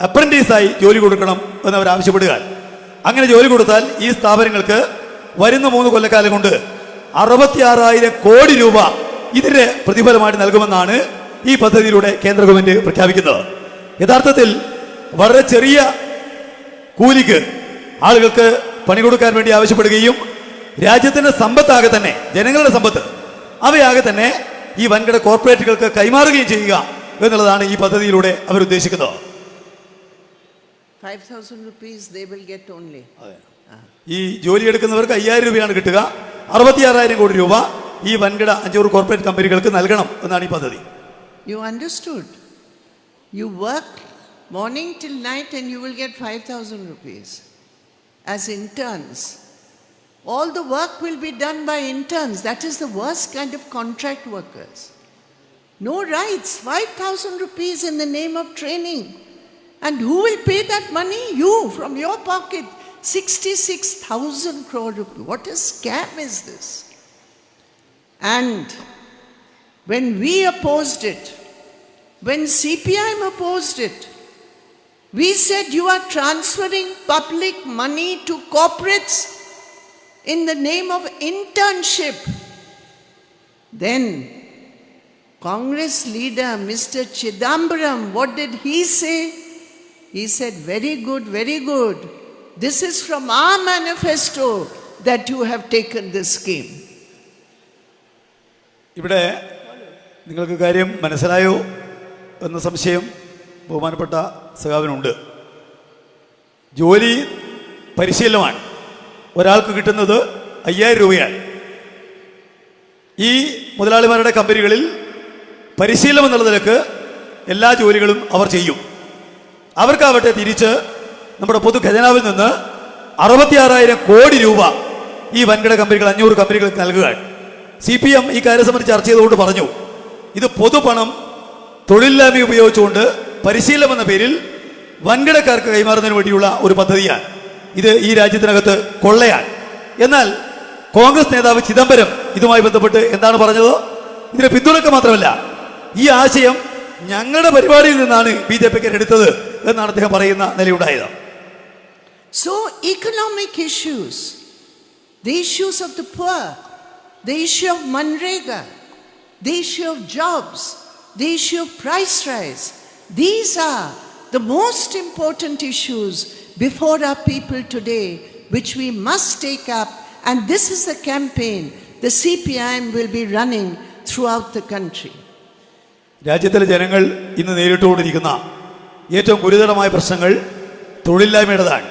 അപ്രന്റീസായി ജോലി കൊടുക്കണം എന്ന് അവർ ആവശ്യപ്പെടുക. അങ്ങനെ ജോലി കൊടുത്താൽ ഈ സ്ഥാപനങ്ങൾക്ക് വരുന്ന 3 കൊല്ലക്കാലം കൊണ്ട് 66,000 കോടി രൂപ ഇതിന്റെ പ്രതിഫലമായിട്ട് നൽകുമെന്നാണ് ഈ പദ്ധതിയിലൂടെ കേന്ദ്ര ഗവൺമെന്റ് പ്രഖ്യാപിക്കുന്നത്. യഥാർത്ഥത്തിൽ വളരെ ചെറിയ കൂലിക്ക് ആളുകൾക്ക് പണി കൊടുക്കാൻ വേണ്ടി ആവശ്യപ്പെടുകയും രാജ്യത്തിന്റെ സമ്പത്താകെ തന്നെ, ജനങ്ങളുടെ സമ്പത്ത് അവയാകെ തന്നെ ഈ വൻകിട കോർപ്പറേറ്റുകൾക്ക് കൈമാറുകയും ചെയ്യുക എന്നുള്ളതാണ് ഈ പദ്ധതിയിലൂടെ അവർ ഉദ്ദേശിക്കുന്നത്. 5,000 rupees they will get only. ഈ ജോലി എടുക്കുന്നവർക്ക് 5,000 രൂപയാണ് കിട്ടുക. 66,000 കോടി രൂപ ഈ വൻകിട 500 കോർപ്പറേറ്റ് കമ്പനികൾക്ക് നൽകണം എന്നാണ് ഈ പദ്ധതി. You understood? You work morning till night and you will get 5,000 rupees as interns. All the work will be done by interns. That is the worst kind of contract workers. No rights, 5,000 rupees in the name of training. And who will pay that money? You, from your pocket. 66,000 crore rupees. What a scam is this? And when we opposed it, when CPIM opposed it, we said you are transferring public money to corporates in the name of internship. Then Congress leader Mr. Chidambaram, what did he say? He said, very good, very good. This is from our manifesto that you have taken this scheme. ഇവിടെ നിങ്ങൾക്ക് കാര്യം മനസ്സിലായോ എന്ന സംശയം ബഹുമാനപ്പെട്ട സഖാവിനുണ്ട്. ജോലി പരിശീലനമാണ്. ഒരാൾക്ക് കിട്ടുന്നത് 5,000 രൂപയാണ്. ഈ മുതലാളിമാരുടെ കമ്പനികളിൽ പരിശീലനം എന്നുള്ള നിലക്ക് എല്ലാ ജോലികളും അവർ ചെയ്യും. അവർക്കാവട്ടെ തിരിച്ച് നമ്മുടെ പൊതു ഖജനാവിൽ നിന്ന് 66,000 കോടി രൂപ ഈ വൻകിട കമ്പനികൾ 500 കമ്പനികൾക്ക് നൽകുകയാണ്. CPM ഈ കാര്യം സംബന്ധിച്ച് ചർച്ച ചെയ്തുകൊണ്ട് പറഞ്ഞു, ഇത് പൊതുപണം തൊഴിലില്ലായ്മ ഉപയോഗിച്ചുകൊണ്ട് പരിശീലനം എന്ന പേരിൽ വൻകിടക്കാർക്ക് കൈമാറുന്നതിന് വേണ്ടിയുള്ള ഒരു പദ്ധതിയാണ്. ഇത് ഈ രാജ്യത്തിനകത്ത് കൊള്ളയാണ്. എന്നാൽ കോൺഗ്രസ് നേതാവ് ചിദംബരം ഇതുമായി ബന്ധപ്പെട്ട് എന്താണ് പറഞ്ഞത്? ഇതിനെ പിന്തുണയ്ക്കുക മാത്രമല്ല, ഈ ആശയം ഞങ്ങളുടെ പരിപാടിയിൽ നിന്നാണ് BJP-ക്കാർ എടുത്തത് എന്നാണ് അദ്ദേഹം പറയുന്ന നിലയുണ്ടായത്. So economic issues, the issues of the poor, the issue of Manrega, the issue of jobs, the issue of price rise, these are the most important issues before our people today, which we must take up, and this is the campaign the CPIM will be running throughout the country. രാജ്യത്തിലെ ജനങ്ങൾ ഇന്ന് നേരിട്ടുകൊണ്ടിരിക്കുന്ന ഏറ്റവും ഗുരുതരമായ പ്രശ്നങ്ങൾ തൊഴിലില്ലായ്മയുടേതാണ്,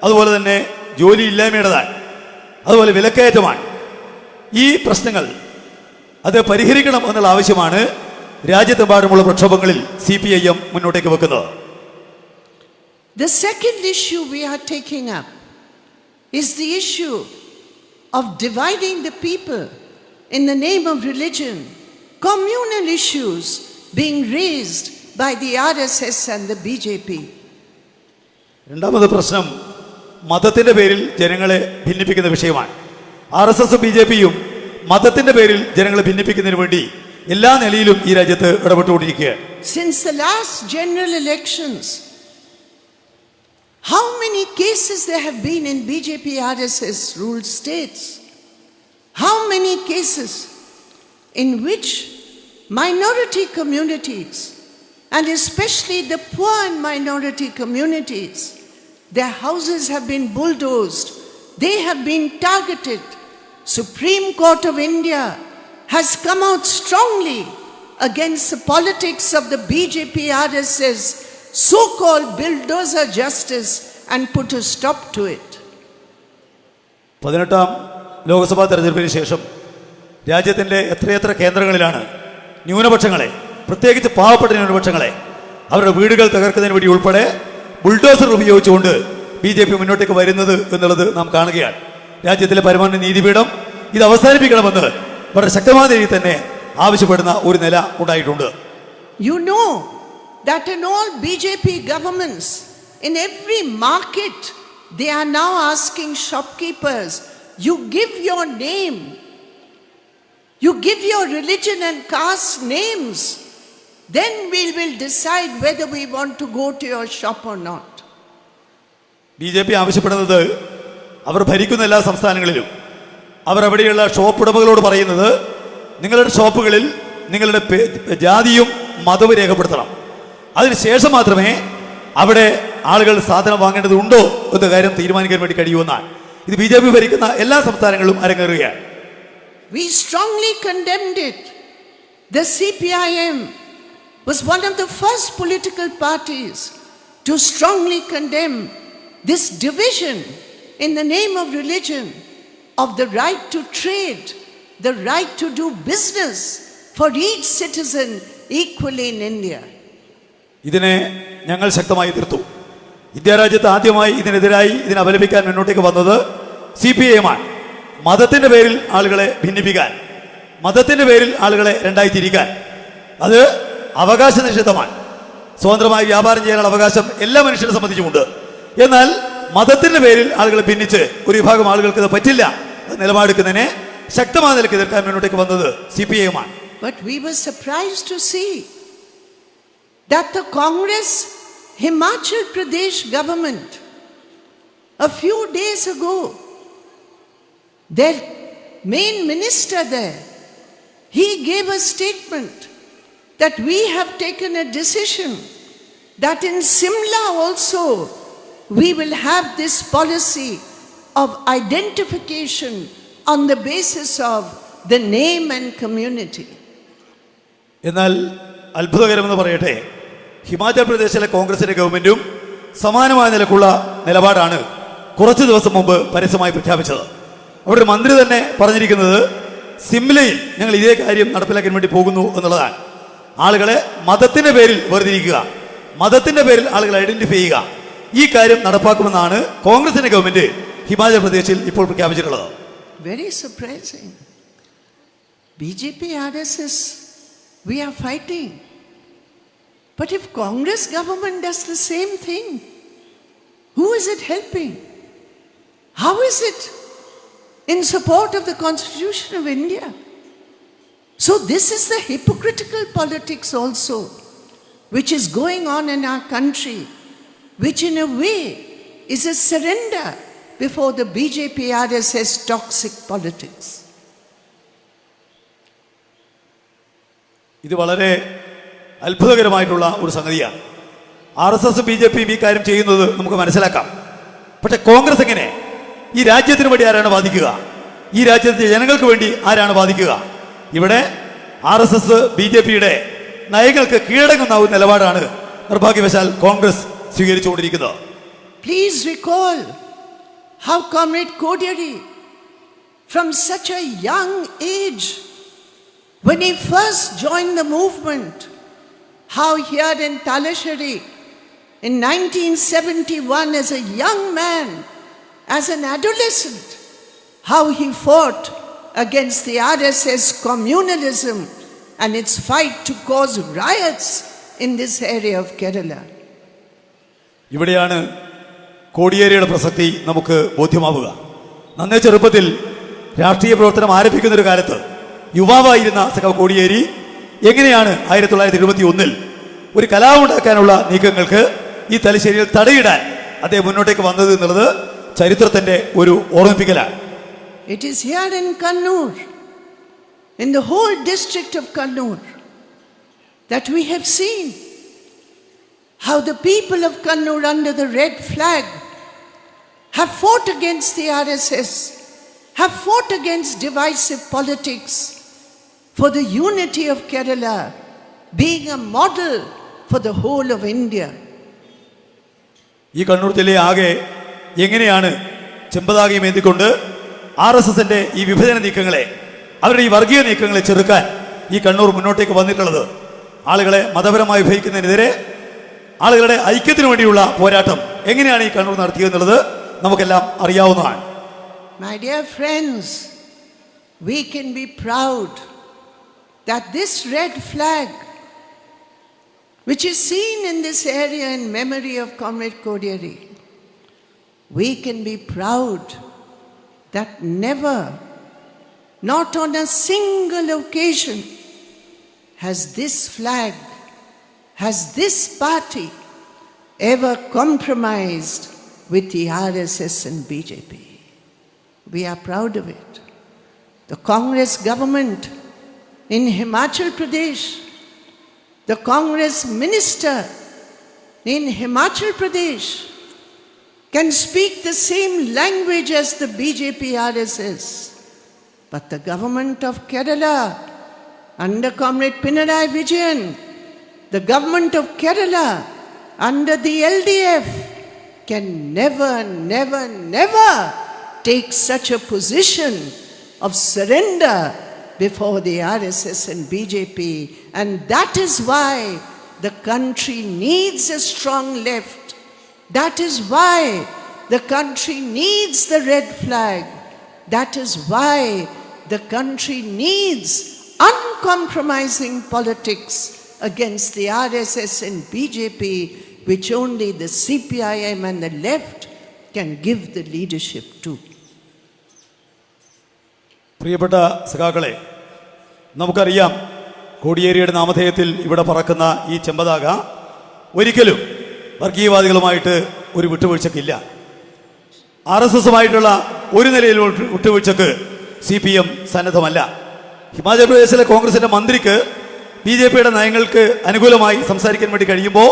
അതുപോലെ തന്നെ ജോലിയില്ലായ്മയുടേതാണ്, അതുപോലെ വിലക്കയറ്റമാണ്. ഈ പ്രശ്നങ്ങൾ അത് പരിഹരിക്കണം എന്നുള്ള ആവശ്യമാണ് രാജ്യത്തെമ്പാടുമുള്ള പ്രക്ഷോഭങ്ങളിൽ CPIM മുന്നോട്ടേക്ക് വെക്കുന്നത്. The second issue we are taking up is the issue of dividing the people in the name of religion, communal issues being raised by the RSS and the BJP. രണ്ടാമത്തെ പ്രശ്നം മതത്തിന്റെ പേരിൽ ജനങ്ങളെ ഭിന്നിപ്പിക്കുന്ന വിഷയമാണ്. RSS BJP-യും മതത്തിന്റെ പേരിൽ ജനങ്ങളെ ഭിന്നിപ്പിക്കുന്നതിന് വേണ്ടി എല്ലാ നിലയിലും ഈ രാജ്യത്ത് ഇടപെട്ടുകൊണ്ടിരിക്കുകയാണ്. Since the last general elections, how many cases there have been in BJP RSS ruled states? How many cases in which minority communities, and especially the poor and minority communities, their houses have been bulldozed, they have been targeted. Supreme Court of India has come out strongly against the politics of the BJP RSS so-called bulldozer justice and put a stop to it. 18ാം Lok Sabha തെരഞ്ഞെടുപ്പിന് ശേഷം രാജ്യത്തിൻ്റെ എത്രയെത്ര കേന്ദ്രങ്ങളിലാണ് ന്യൂനപക്ഷങ്ങളെ, പ്രത്യേകിച്ച് പാവപ്പെട്ട ന്യൂനപക്ഷങ്ങളെ അവരുടെ വീടുകൾ തകർക്കുന്നതിന് വേണ്ടി ഉൾപ്പെടെ ബുൾഡോസർ ഉപയോഗിച്ചുകൊണ്ട് BJP മുന്നോട്ടേക്ക് വരുന്നത് എന്നുള്ളത് നാം കാണുകയാണ്. രാജ്യത്തിലെ പരമോന്നത നീതിപീഠം ഇത് അവസാനിപ്പിക്കണമെന്ന് വളരെ ശക്തമായ രീതിയിൽ തന്നെ ആവശ്യപ്പെടുന്ന ഒരു നില ഉണ്ടായിട്ടുണ്ട്. You know that in all BJP governments, in every market, they are now asking shopkeepers, you give your name, you give your religion and caste names, then we will decide whether we want to go to your shop or not. BJP ആവശ്യപ്പെടുന്നത് അവർ ഭരിക്കുന്ന എല്ലാ സംസ്ഥാനങ്ങളിലും അവർ അവിടെയുള്ള shop ഉടമകളോട് പറയുന്നത്, നിങ്ങളുടെ ഷോപ്പുകളിൽ നിങ്ങളുടെ ജാതിയും മതവും രേഖപ്പെടുത്തണം. അതിനുശേഷം മാത്രമേ അവിടെ ആളുകൾ സാധനം വാങ്ങേണ്ടതുണ്ടോ എന്ന കാര്യം തീരുമാനിക്കാൻ വേണ്ടി കഴിയുമെന്നാണ്. ഇത് BJP ഭരിക്കുന്ന എല്ലാ സംസ്ഥാനങ്ങളിലും അരങ്ങേറുകയാണ്. We strongly condemned it. The CPIM was one of the first political parties to strongly condemn this division in the name of religion, of the right to trade, the right to do business for each citizen equally in India. ഇതിനെ ഞങ്ങൾ ശക്തമായി എതിർത്തു. India രാജ്യത്ത് ആദ്യമായി ഇതിനെതിരായി ഇതിനെ അപലപിക്കാൻ മുന്നോട്ടേക്ക് വന്നത് CPIM ആണ്. മതത്തിന്റെ പേരിൽ ആളുകളെ ഭിന്നിപ്പിക്കാൻ, മതത്തിന്റെ പേരിൽ ആളുകളെ രണ്ടായി തിരിക്കാൻ, അത് അവകാശ നിഷേധമാണ്. സ്വതന്ത്രമായി വ്യാപാരം ചെയ്യാനുള്ള അവകാശം എല്ലാ മനുഷ്യരെ സംബന്ധിച്ചുമുണ്ട്. എന്നാൽ മതത്തിന്റെ പേരിൽ ആളുകളെ ഭിന്നിച്ച് ഒരു വിഭാഗം ആളുകൾക്ക് ഇത് പറ്റില്ല നിലപാടെടുക്കുന്നതിനെ ശക്തമായ നിലയ്ക്ക് എതിർക്കാൻ മുന്നോട്ടേക്ക് വന്നത് CPIM ആണ്. But we were surprised to see that the Congress Himachal Pradesh government, a few days ago, their main minister there, he gave a statement that we have taken a decision that in Simla also we will have this policy of identification on the basis of the name and community. എന്നാൽ അത്ഭുതകരമെന്ന് പറയട്ടെ, ഹിമാചൽ പ്രദേശിലെ കോൺഗ്രസിന്റെ ഗവൺമെന്റും സമാനമായ നിലക്കുള്ള നിലപാടാണ് കുറച്ച് ദിവസം മുമ്പ് പരസ്യമായി പ്രഖ്യാപിച്ചത്. അവിടെ ഒരു മന്ത്രി തന്നെ പറഞ്ഞിരിക്കുന്നത് സിംലയിൽ ഞങ്ങൾ ഇതേ കാര്യം നടപ്പിലാക്കാൻ വേണ്ടി പോകുന്നു എന്നുള്ളതാണ്. ആളുകളെ മതത്തിന്റെ പേരിൽ വേർതിരിക്കുക, മതത്തിന്റെ പേരിൽ ആളുകളെ ഐഡന്റിഫൈ ചെയ്യുക, ഈ കാര്യം നടപ്പാക്കുമെന്നാണ് കോൺഗ്രസിന്റെ ഗവൺമെന്റ് ഹിമാചൽ പ്രദേശിൽ ഇപ്പോൾ പ്രഖ്യാപിച്ചിട്ടുള്ളത്. Very surprising. BJP RSS, we are fighting. But if Congress government does the same thing, who is it helping? How is it in support of the Constitution of India? So this is the hypocritical politics also, which is going on in our country, which in a way is a surrender before the BJP RSS toxic politics. ഇത് വളരെ അത്ഭുതകരമായിട്ടുള്ള ഒരു സംഗതിയാണ്. RSS BJP ഈ കാര്യം ചെയ്യുന്നത് നമുക്ക് മനസ്സിലാക്കാം. പക്ഷെ കോൺഗ്രസ് എങ്ങനെ? ഈ രാജ്യത്തിന് വേണ്ടി ആരാണ് ബാധിക്കുക? ഈ രാജ്യത്തെ ജനങ്ങൾക്ക് വേണ്ടി ആരാണ് ബാധിക്കുക? ഇവിടെ RSS BJPയുടെ നയങ്ങൾക്ക് കീഴടങ്ങുന്ന ഒരു നിലപാടാണ് നിർഭാഗ്യവശാൽ Congress സ്വീകരിച്ചുകൊണ്ടിരിക്കുന്നത്. Please recall how Comrade Kodiari, from such a young age, when he first joined the movement, how here in Talasheri in 1971 as a young man, as an adolescent, how he fought against the RSS communalism and its fight to cause riots in this area of Kerala. ഇവിടെയാണ് കോടിയേരിയുടെ പ്രസക്തി നമുക്ക് ബോധ്യമാവുക. നന്നേ ചെറുപ്പത്തിൽ രാഷ്ട്രീയ പ്രവർത്തനം ആരംഭിക്കുന്ന ഒരു കാലത്ത് യുവാവായിരുന്ന സഖാവ് കോടിയേരി എങ്ങനെയാണ് 1971 ഒരു കലാപമുണ്ടാക്കാനുള്ള നീക്കങ്ങൾക്ക് ഈ തലശ്ശേരിയിൽ തടയിടാൻ അദ്ദേഹം മുന്നോട്ടേക്ക് വന്നത് എന്നുള്ളത് ചരിത്രത്തിന്റെ ഒരു ഓർമ്മിപ്പിക്കലാണ്. It is here in Kannur, in the whole district of Kannur, that we have seen how the people of Kannur under the red flag have fought against the RSS, have fought against divisive politics for the unity of Kerala being a model for the whole of India. ഈ കണ്ണൂർ ജില്ലയെ ആകെ എങ്ങനെയാണ് ചെമ്പതാകയും ഏന്തിക്കൊണ്ട് RSSന്റെ ഈ വിഭജന നീക്കങ്ങളെ, അവരുടെ ഈ വർഗീയ നീക്കങ്ങളെ ചെറുക്കാൻ ഈ കണ്ണൂർ മുന്നോട്ടേക്ക് വന്നിട്ടുള്ളത്? ആളുകളെ മതപരമായി വിഭജിക്കുന്നതിനെതിരെ ആളുകളുടെ ഐക്യത്തിനു വേണ്ടിയുള്ള പോരാട്ടം എങ്ങനെയാണ് ഈ കണ്ണൂർ നടത്തിയതെന്നുള്ളത് നമുക്കെല്ലാം അറിയാവുന്നതാണ്. My dear friends, we can be proud that this red flag, which is seen in this area in memory of Comrade Kodiari, we can be proud that never, not on a single occasion, has this flag, has this party ever compromised with the RSS and BJP. We are proud of it. The Congress government in Himachal Pradesh, the Congress minister in Himachal Pradesh can speak the same language as the BJP RSS. But the government of Kerala under Comrade Pinarayi Vijayan, the government of Kerala under the LDF can never, never, never take such a position of surrender before the RSS and BJP. And that is why the country needs a strong left. That is why the country needs the red flag. That is why the country needs uncompromising politics against the RSS and BJP, which only the CPIM and the left can give the leadership to. പ്രിയപ്പെട്ട സഖാക്കളെ, നമുക്കറിയാം കോടിയേരിയുടെ നാമധേയത്തിൽ ഇവിടെ പറക്കുന്ന ഈ ചെമ്പതാക ഒരിക്കലും വർഗീയവാദികളുമായിട്ട് ഒരു വിട്ടുവീഴ്ചക്കില്ല. RSSുമായിട്ടുള്ള ഒരു നിലയിൽ വിട്ടുവീഴ്ചക്ക് CPM സന്നദ്ധമല്ല. ഹിമാചൽ പ്രദേശിലെ കോൺഗ്രസിന്റെ മന്ത്രിക്ക് BJPയുടെ നയങ്ങൾക്ക് അനുകൂലമായി സംസാരിക്കാൻ വേണ്ടി കഴിയുമ്പോൾ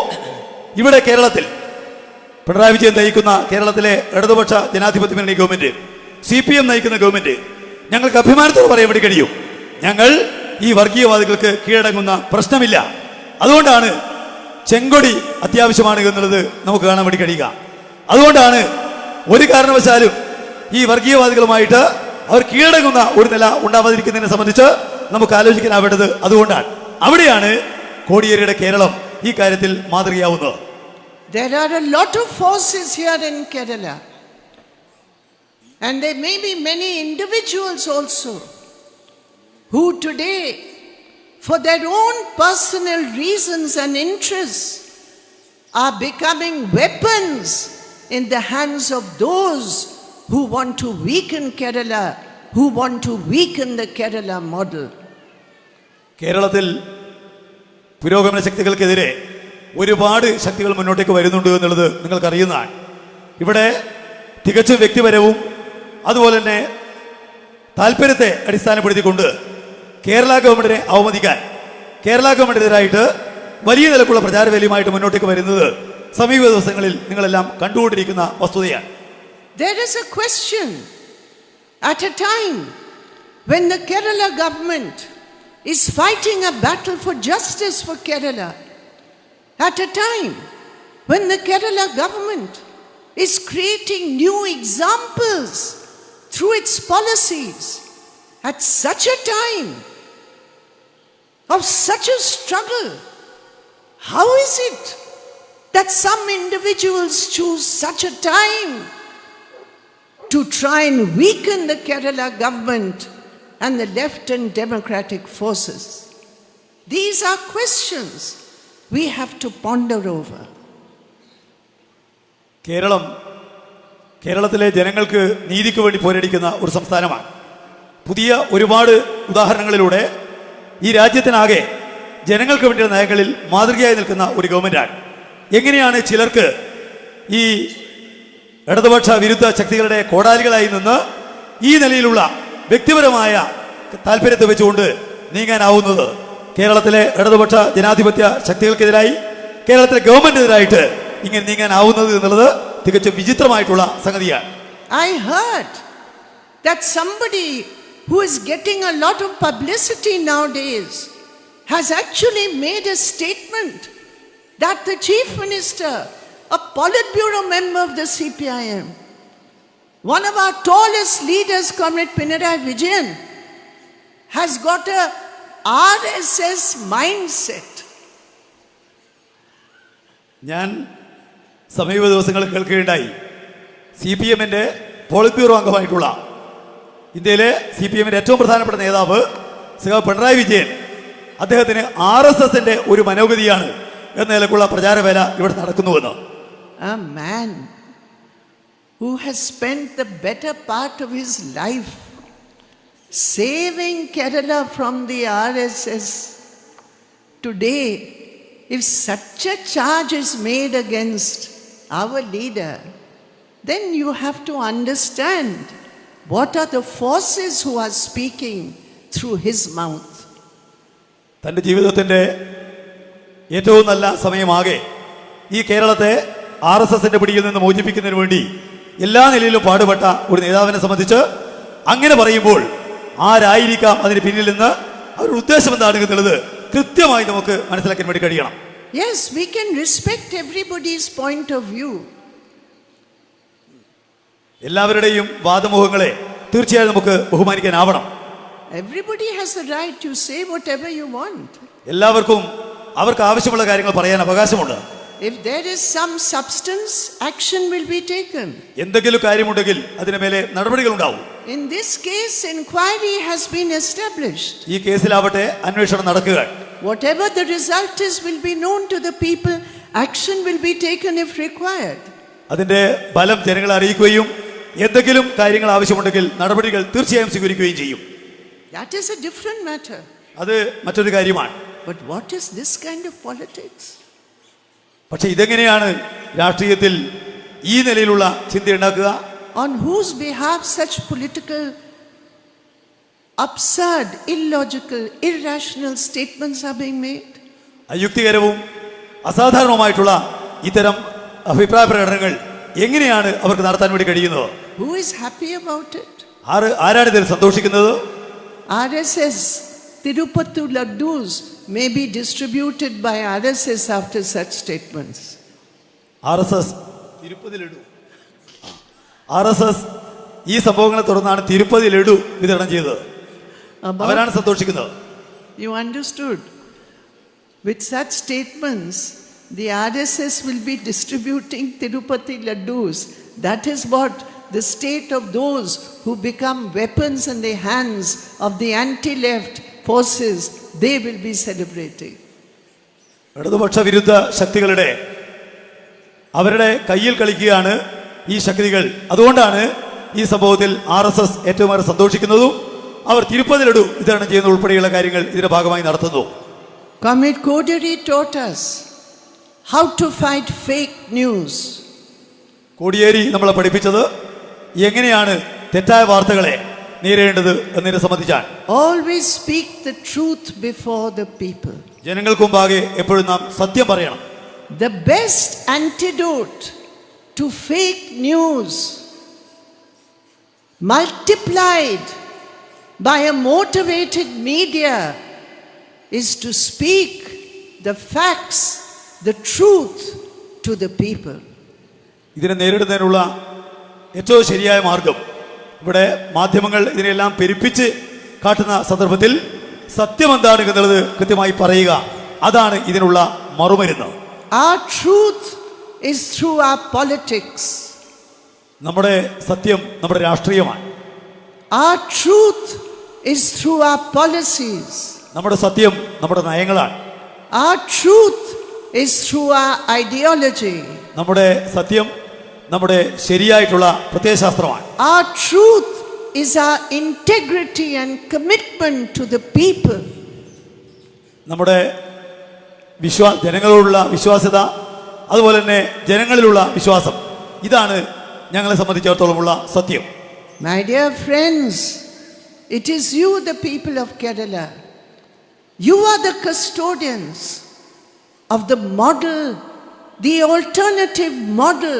ഇവിടെ കേരളത്തിൽ പിണറായി വിജയൻ നയിക്കുന്ന കേരളത്തിലെ ഇടതുപക്ഷ ജനാധിപത്യ മുന്നണി ഗവൺമെന്റ്, CPM നയിക്കുന്ന ഗവൺമെന്റ്, ഞങ്ങൾക്ക് അഭിമാനത്തോടെ പറയാൻ വേണ്ടി കഴിയും, ഞങ്ങൾ ഈ വർഗീയവാദികൾക്ക് കീഴടങ്ങുന്ന പ്രശ്നമില്ല. അതുകൊണ്ടാണ് ചെങ്കൊടി അത്യാവശ്യമാണ് എന്നുള്ളത് നമുക്ക് കാണാൻ വേണ്ടി കഴിയുക. അതുകൊണ്ടാണ് ഒരു കാരണവശാലും ഈ വർഗീയവാദികളുമായിട്ട് അവർ കീഴടങ്ങുന്ന ഒരു നില ഉണ്ടാവാതിരിക്കുന്നതിനെ സംബന്ധിച്ച് നമുക്ക് ആലോചിക്കാനാവേണ്ടത്. അതുകൊണ്ടാണ് അവിടെയാണ് കോടിയേരിയുടെ കേരളം ഈ കാര്യത്തിൽ മാതൃകയാവുന്നത്. There are a lot of forces here in Kerala, and there may be many individuals also who today for their own personal reasons and interests, are becoming weapons in the hands of those who want to weaken Kerala, who want to weaken the Kerala model. കേരളത്തിൽ പുരോഗമന ശക്തികൾക്കെതിരെ ഒരുപാട് ശക്തികൾ മുന്നോട്ടേക്ക് വരുന്നുണ്ട് എന്നുള്ളത് നിങ്ങൾക്കറിയുന്നതാണ്. ഇവിടെ തികച്ചും വ്യക്തിപരവും അതുപോലെ തന്നെ താല്പര്യത്തെ അടിസ്ഥാനപ്പെടുത്തിക്കൊണ്ട് കേരള ഗവൺമെന്റിനെ അവമതിക്കാൻ കേരള ഗവൺമെന്റിനെതിരായിട്ട് വലിയ നിലക്കുള്ള പ്രചാരവേലിയുമായിട്ട് മുന്നോട്ടേക്ക് വരുന്നത് സമീപ ദിവസങ്ങളിൽ നിങ്ങളെല്ലാം കണ്ടുകൊണ്ടിരിക്കുന്ന വസ്തുതയാണ്. There is a question at a time when the Kerala government is fighting a battle for justice for Kerala, at a time when the Kerala government is creating new examples through its policies, at such a time of such a struggle, how is it that some individuals choose such a time to try and weaken the Kerala government and the left and democratic forces? These are questions we have to ponder over. കേരളത്തിലെ ജനങ്ങൾക്ക് നീതിക്ക് വേണ്ടി പോരടിക്കുന്ന ഒരു സംസ്ഥാനമാണ്. പുതിയ ഒരുപാട് ഉദാഹരണങ്ങളിലൂടെ ഈ രാജ്യത്തിനാകെ ജനങ്ങൾക്ക് വേണ്ടിയുള്ള നയങ്ങളിൽ മാതൃകയായി നിൽക്കുന്ന ഒരു ഗവൺമെന്റാണ്. എങ്ങനെയാണ് ചിലർക്ക് ഈ ഇടതുപക്ഷ വിരുദ്ധ ശക്തികളുടെ കോടാലികളായി നിന്ന് ഈ നിലയിലുള്ള വ്യക്തിപരമായ താല്പര്യത്തെ വെച്ചുകൊണ്ട് നീങ്ങാനാവുന്നത്? കേരളത്തിലെ ഇടതുപക്ഷ ജനാധിപത്യ ശക്തികൾക്കെതിരായി കേരളത്തിലെ ഗവൺമെന്റിനെതിരായിട്ട് ഇങ്ങനെ നീങ്ങാനാവുന്നത് എന്നുള്ളത് തികച്ചും വിചിത്രമായിട്ടുള്ള സംഗതിയാണ്. I heard that somebody who is getting a lot of publicity nowadays has actually made a statement that the chief minister, a Politburo member of the CPIM, one of our tallest leaders, Comrade Pinarayi Vijayan, has got a RSS mindset. ഞാൻ സമീപ ദിവസങ്ങളിൽ കേൾക്കുകയുണ്ടായി, CPM-ന്റെ polit bureau അംഗമായിട്ടുള്ള ഇന്ത്യയിലെ CPM-ന്റെ ഏറ്റവും പ്രധാനപ്പെട്ട നേതാവ് പിണറായി വിജയൻ, അദ്ദേഹത്തിന് RSS-ന്റെ ഒരു മനോഗതിയാണ് എന്ന നിലക്കുള്ള പ്രചാരവേല ഇവിടെ നടക്കുന്നുവെന്ന്. A man who has spent the better part of his life saving Kerala from the RSS, today, if such a charge is made against our leader, then you have to understand what are the forces who are speaking through his mouth. തൻ്റെ ജീവിതത്തിൻ്റെ ഏറ്റവും നല്ല സമയമാകെ ഈ കേരളത്തെ RSS-ന്റെ പിടിയിൽ നിന്ന് മോചിപ്പിക്കുന്നതിന് വേണ്ടി എല്ലാ നിലയിലും പാടുപെട്ട ഒരു നേതാവിനെ സംബന്ധിച്ച് അങ്ങനെ പറയുമ്പോൾ ആരായിരിക്കാം അതിന് പിന്നിൽ നിന്ന് അവരുടെ ഉദ്ദേശം എന്താണ് എന്നുള്ളത് കൃത്യമായി നമുക്ക് മനസ്സിലാക്കാൻ വേണ്ടി കഴിയണം. Yes, we can respect everybody's point of view. എല്ലാവരുടെയും വാദമുഖങ്ങളെ തീർച്ചയായും നമുക്ക് ബഹുമാനിക്കാനാവണം. Everybody has the right to say whatever you want. എല്ലാവർക്കും അവർക്ക് ആവശ്യമുള്ള കാര്യങ്ങൾ പറയാൻ അവകാശമുണ്ട്. If there is some substance, action will be taken. എന്തെങ്കിലും കാര്യമുണ്ടെങ്കിൽ അതിന് മേലെ നടപടികൾ ഉണ്ടാവും. In this case, inquiry has been established. ഈ കേസിലാവട്ടെ അന്വേഷണം നടക്കുക. Whatever the result is will be known to the people. Action will be taken if required. അതിന്റെ ഫലം ജനങ്ങളെ അറിയിക്കുകയും എന്തെങ്കിലും കാര്യങ്ങൾ ആവശ്യമുണ്ടെങ്കിൽ നടപടികൾ തീർച്ചയായും സ്വീകരിക്കുകയും ചെയ്യും. That is a different matter. അത് മറ്റൊരു കാര്യമാണ്. But what is this kind of politics? പക്ഷെ ഇതെങ്ങനെയാണ് രാഷ്ട്രീയത്തിൽ ഈ നിലയിലുള്ള ചിന്ത ഉണ്ടാക്കുക? On whose behalf such political, absurd, illogical, irrational statements are being made? അയുക്തികരവും അസാധാരണവുമായിട്ടുള്ള ഇത്തരം അഭിപ്രായ പ്രകടനങ്ങൾ എങ്ങനെയാണ് അവർക്ക് നടത്താൻ വേണ്ടി കഴിയുന്നത്? Who is happy about it? ആരാണ് ഇതിൽ സന്തോഷിക്കുന്നത്? RSS Tirupattu laddus may be distributed by RSS after such statements. RSS ഈ സംഭവങ്ങളെ തുടർന്നാണ് തിരുപ്പതി ലഡു വിതരണം ചെയ്തത്. അവരാണ് സന്തോഷിക്കുന്നത്. You understood? With such statements, the RSS will be distributing Tirupati laddus. That is what the state of those who become weapons in the hands of the anti-left forces, they will be celebrating. ഇടതുപക്ഷ വിരുദ്ധ ശക്തികളുടെ അവരുടെ കയ്യിൽ കളിക്കുകയാണ് ഈ ശക്തികൾ. അതുകൊണ്ടാണ് ഈ സംഭവത്തിൽ RSS ഏറ്റവും ഏറെ സന്തോഷിക്കുന്നതും അവർ തിരുപ്പതി ലഡു വിതരണം ചെയ്യുന്ന ഉൾപ്പെടെയുള്ള കാര്യങ്ങൾ ഇതിന്റെ ഭാഗമായി നടത്തുന്നു. Comrade Koderi taught us how to fight fake news. Kodiyeri നമ്മളെ പഠിപ്പിച്ചത് എങ്ങനെയാണ് തെറ്റായ വാർത്തകളെ നേരിടേണ്ടത് എന്നതിനെ സംബന്ധിച്ചാണ്. Always speak the truth before the people. ജനങ്ങൾക്ക് മുമ്പാകെ എപ്പോഴും നാം സത്യം പറയണം. The best antidote to fake news, multiplied by a motivated media, is to speak the facts, the truth to the people. ഇതിനെ നേരിടുന്നതിനുള്ള ഏറ്റവും ശരിയായ മാർഗം ഇവിടെ മാധ്യമങ്ങൾ ഇതിനെല്ലാം പെരുപ്പിച്ച് കാട്ടുന്ന സന്ദർഭത്തിൽ സത്യം എന്താണ് എന്നുള്ളത് കൃത്യമായി പറയുക. അതാണ് ഇതിനുള്ള മറുമരുന്ന്. Our truth is through our politics. നമ്മുടെ സത്യം നമ്മുടെ രാഷ്ട്രീയമാണ്. Our truth is through our policies. നമ്മുടെ സത്യം നമ്മുടെ നയങ്ങളാണ്. Our truth is through our ideology. നമ്മുടെ സത്യം നമ്മുടെ ശരിയായിട്ടുള്ള പ്രത്യയശാസ്ത്രമാണ്. Our truth is our integrity and commitment to the people. നമ്മുടെ ജനങ്ങളോടുള്ള വിശ്വാസ്യത, അതുപോലെ തന്നെ ജനങ്ങളിലുള്ള വിശ്വാസം, ഇതാണ് ഞങ്ങളെ സംബന്ധിച്ചിടത്തോളമുള്ള സത്യം. My dear friends, it is you, the people of Kerala. You are the custodians of the model, the alternative model,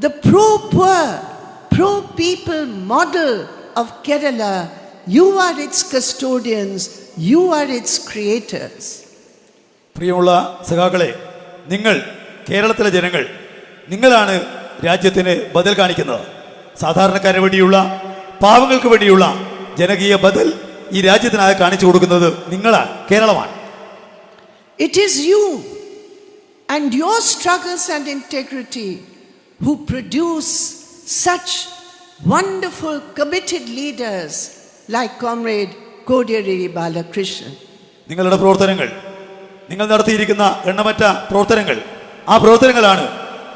the pro-poor, pro-people model of Kerala. You are its custodians, you are its creators. പ്രിയമുള്ള സഖാക്കളെ, നിങ്ങൾ കേരളത്തിലെ ജനങ്ങൾ, നിങ്ങളാണ് രാജ്യത്തിന് ബദൽ കാണിക്കുന്നത്. സാധാരണക്കാരന് വേണ്ടിയുള്ള, പാവങ്ങൾക്ക് വേണ്ടിയുള്ള ജനകീയ ബദൽ ഈ രാജ്യത്തിനായി കാണിച്ചു കൊടുക്കുന്നത് നിങ്ങളാണ്, കേരളമാണ്. It is you and your struggles and integrity who produce such wonderful committed leaders like Comrade Koderi Balakrishnan. നിങ്ങളുടെ പ്രവർത്തനങ്ങൾ, നിങ്ങൾ നടത്തിയിരിക്കുന്ന എണ്ണമറ്റ പ്രവർത്തനങ്ങൾ, ആ പ്രവർത്തനങ്ങളാണ്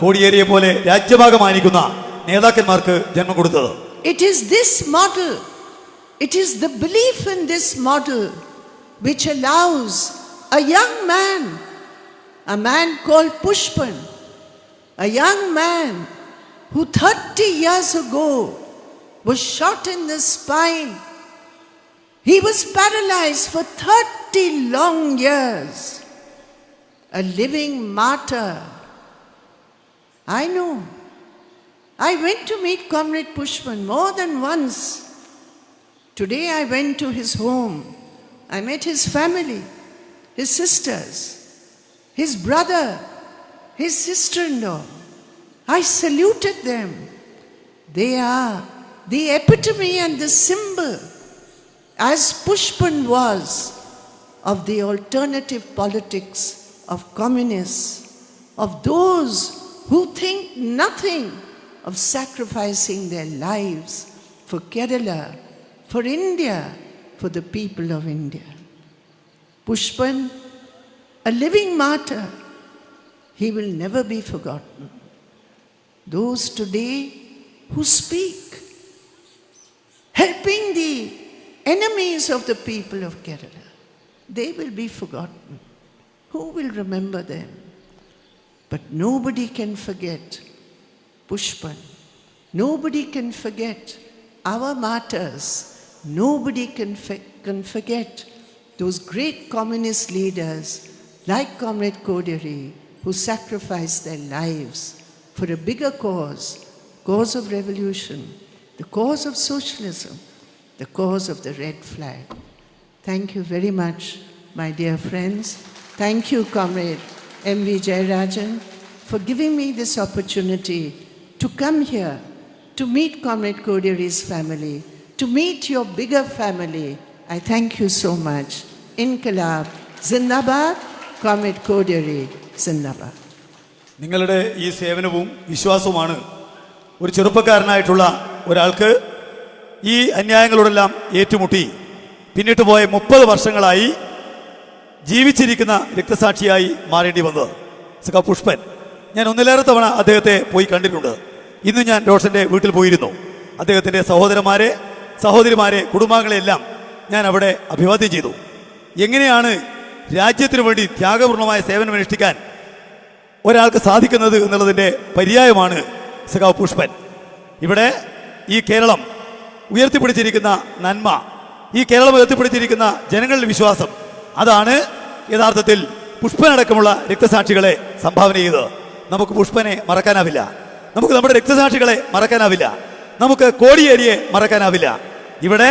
കോടിയേരിയെ പോലെ രാജ്യഭാഗമായിരിക്കുന്ന നേതാക്കന്മാർക്ക് ജന്മം കൊടുത്തത്. It is this model, it is the belief in this model which allows a young man, a man called Pushpan, a young man who 30 years ago was shot in the spine. He was paralyzed for 30 long years, a living martyr. I know. I went to meet Comrade Pushpan more than once. Today I went to his home. I met his family, his sisters, his brother, his sister-in-law. I saluted them. They are the epitome and the symbol, as Pushpan was, of the alternative politics of communists, of those who think nothing of sacrificing their lives for Kerala, for India, for the people of India. Pushpan, a living martyr, he will never be forgotten. Those today who speak, helping the enemies of the people of Kerala, they will be forgotten. Who will remember them? But nobody can forget Pushpan. Nobody can forget our martyrs. Nobody can forget those great communist leaders like Comrade Koderi, who sacrificed their lives for a bigger cause of revolution, the cause of socialism, the cause of the red flag. Thank you very much, my dear friends. Thank you, Comrade M.V. Jayarajan, for giving me this opportunity to come here, to meet Comrade Koderi's family, to meet your bigger family. I thank you so much. Inqilab Zindabad, Comrade Koderi Zindabad. നിങ്ങളുടെ ഈ സേവനവും വിശ്വാസവുമാണ് ഒരു ചെറുപ്പക്കാരനായിട്ടുള്ള ഒരാൾക്ക് ഈ അന്യായങ്ങളോടെല്ലാം ഏറ്റുമുട്ടി പിന്നിട്ട് പോയ 30 വർഷങ്ങളായി ജീവിച്ചിരിക്കുന്ന രക്തസാക്ഷിയായി മാറേണ്ടി വന്നത് സഖാവ് പുഷ്പൻ. ഞാൻ ഒന്നിലേറെ തവണ അദ്ദേഹത്തെ പോയി കണ്ടിട്ടുണ്ട്. ഇന്ന് ഞാൻ റോഷന്റെ വീട്ടിൽ പോയിരുന്നു. അദ്ദേഹത്തിൻ്റെ സഹോദരന്മാരെ, സഹോദരിമാരെ, കുടുംബാംഗങ്ങളെല്ലാം ഞാൻ അവിടെ അഭിവാദ്യം ചെയ്തു. എങ്ങനെയാണ് രാജ്യത്തിനു വേണ്ടി ത്യാഗപൂർണമായ സേവനമനുഷ്ഠിക്കാൻ ഒരാൾക്ക് സാധിക്കുന്നത് എന്നുള്ളതിൻ്റെ പര്യായമാണ് സഖാവ് പുഷ്പൻ. ഇവിടെ ഈ കേരളം ഉയർത്തിപ്പിടിച്ചിരിക്കുന്ന നന്മ, ഈ കേരളം ഉയർത്തിപ്പിടിച്ചിരിക്കുന്ന ജനങ്ങളുടെ വിശ്വാസം, അതാണ് യഥാർത്ഥത്തിൽ പുഷ്പനടക്കമുള്ള രക്തസാക്ഷികളെ സംഭാവന ചെയ്തത്. നമുക്ക് പുഷ്പനെ മറക്കാനാവില്ല, നമുക്ക് നമ്മുടെ രക്തസാക്ഷികളെ മറക്കാനാവില്ല, നമുക്ക് കോടിയേരിയെ മറക്കാനാവില്ല. ഇവിടെ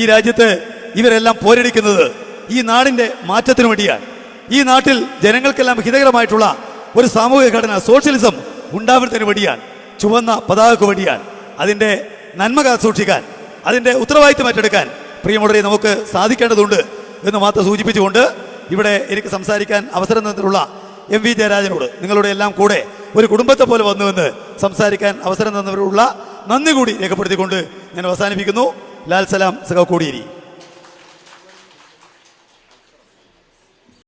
ഈ രാജ്യത്ത് ഇവരെല്ലാം പോരടിക്കുന്നത് ഈ നാടിൻ്റെ മാറ്റത്തിനു വേണ്ടിയാണ്. ഈ നാട്ടിൽ ജനങ്ങൾക്കെല്ലാം ഹിതകരമായിട്ടുള്ള ഒരു സാമൂഹിക ഘടന, സോഷ്യലിസം ഉണ്ടാവുന്നതിന് വേണ്ടിയാണ്, ചുവന്ന പതാകയ്ക്ക് വേണ്ടിയാണ്. അതിൻ്റെ നന്മ കാത്തുസൂക്ഷിക്കാൻ, അതിൻ്റെ ഉത്തരവാദിത്വം ഏറ്റെടുക്കാൻ പ്രിയമുള്ളവരെ നമുക്ക് സാധിക്കേണ്ടതുണ്ട് എന്ന് മാത്രം സൂചിപ്പിച്ചുകൊണ്ട് ഇവിടെ എനിക്ക് സംസാരിക്കാൻ അവസരം തന്നിട്ടുള്ള MV ജയരാജനോട് നിങ്ങളുടെ എല്ലാം കൂടെ ഒരു കുടുംബത്തെ പോലെ വന്നുവെന്ന് സംസാരിക്കാൻ അവസരം തന്നവരുള്ള നന്ദി കൂടി രേഖപ്പെടുത്തിക്കൊണ്ട് ഞാൻ അവസാനിപ്പിക്കുന്നു. ലാൽ സലാം, സഖാവ് കോടിയേരി.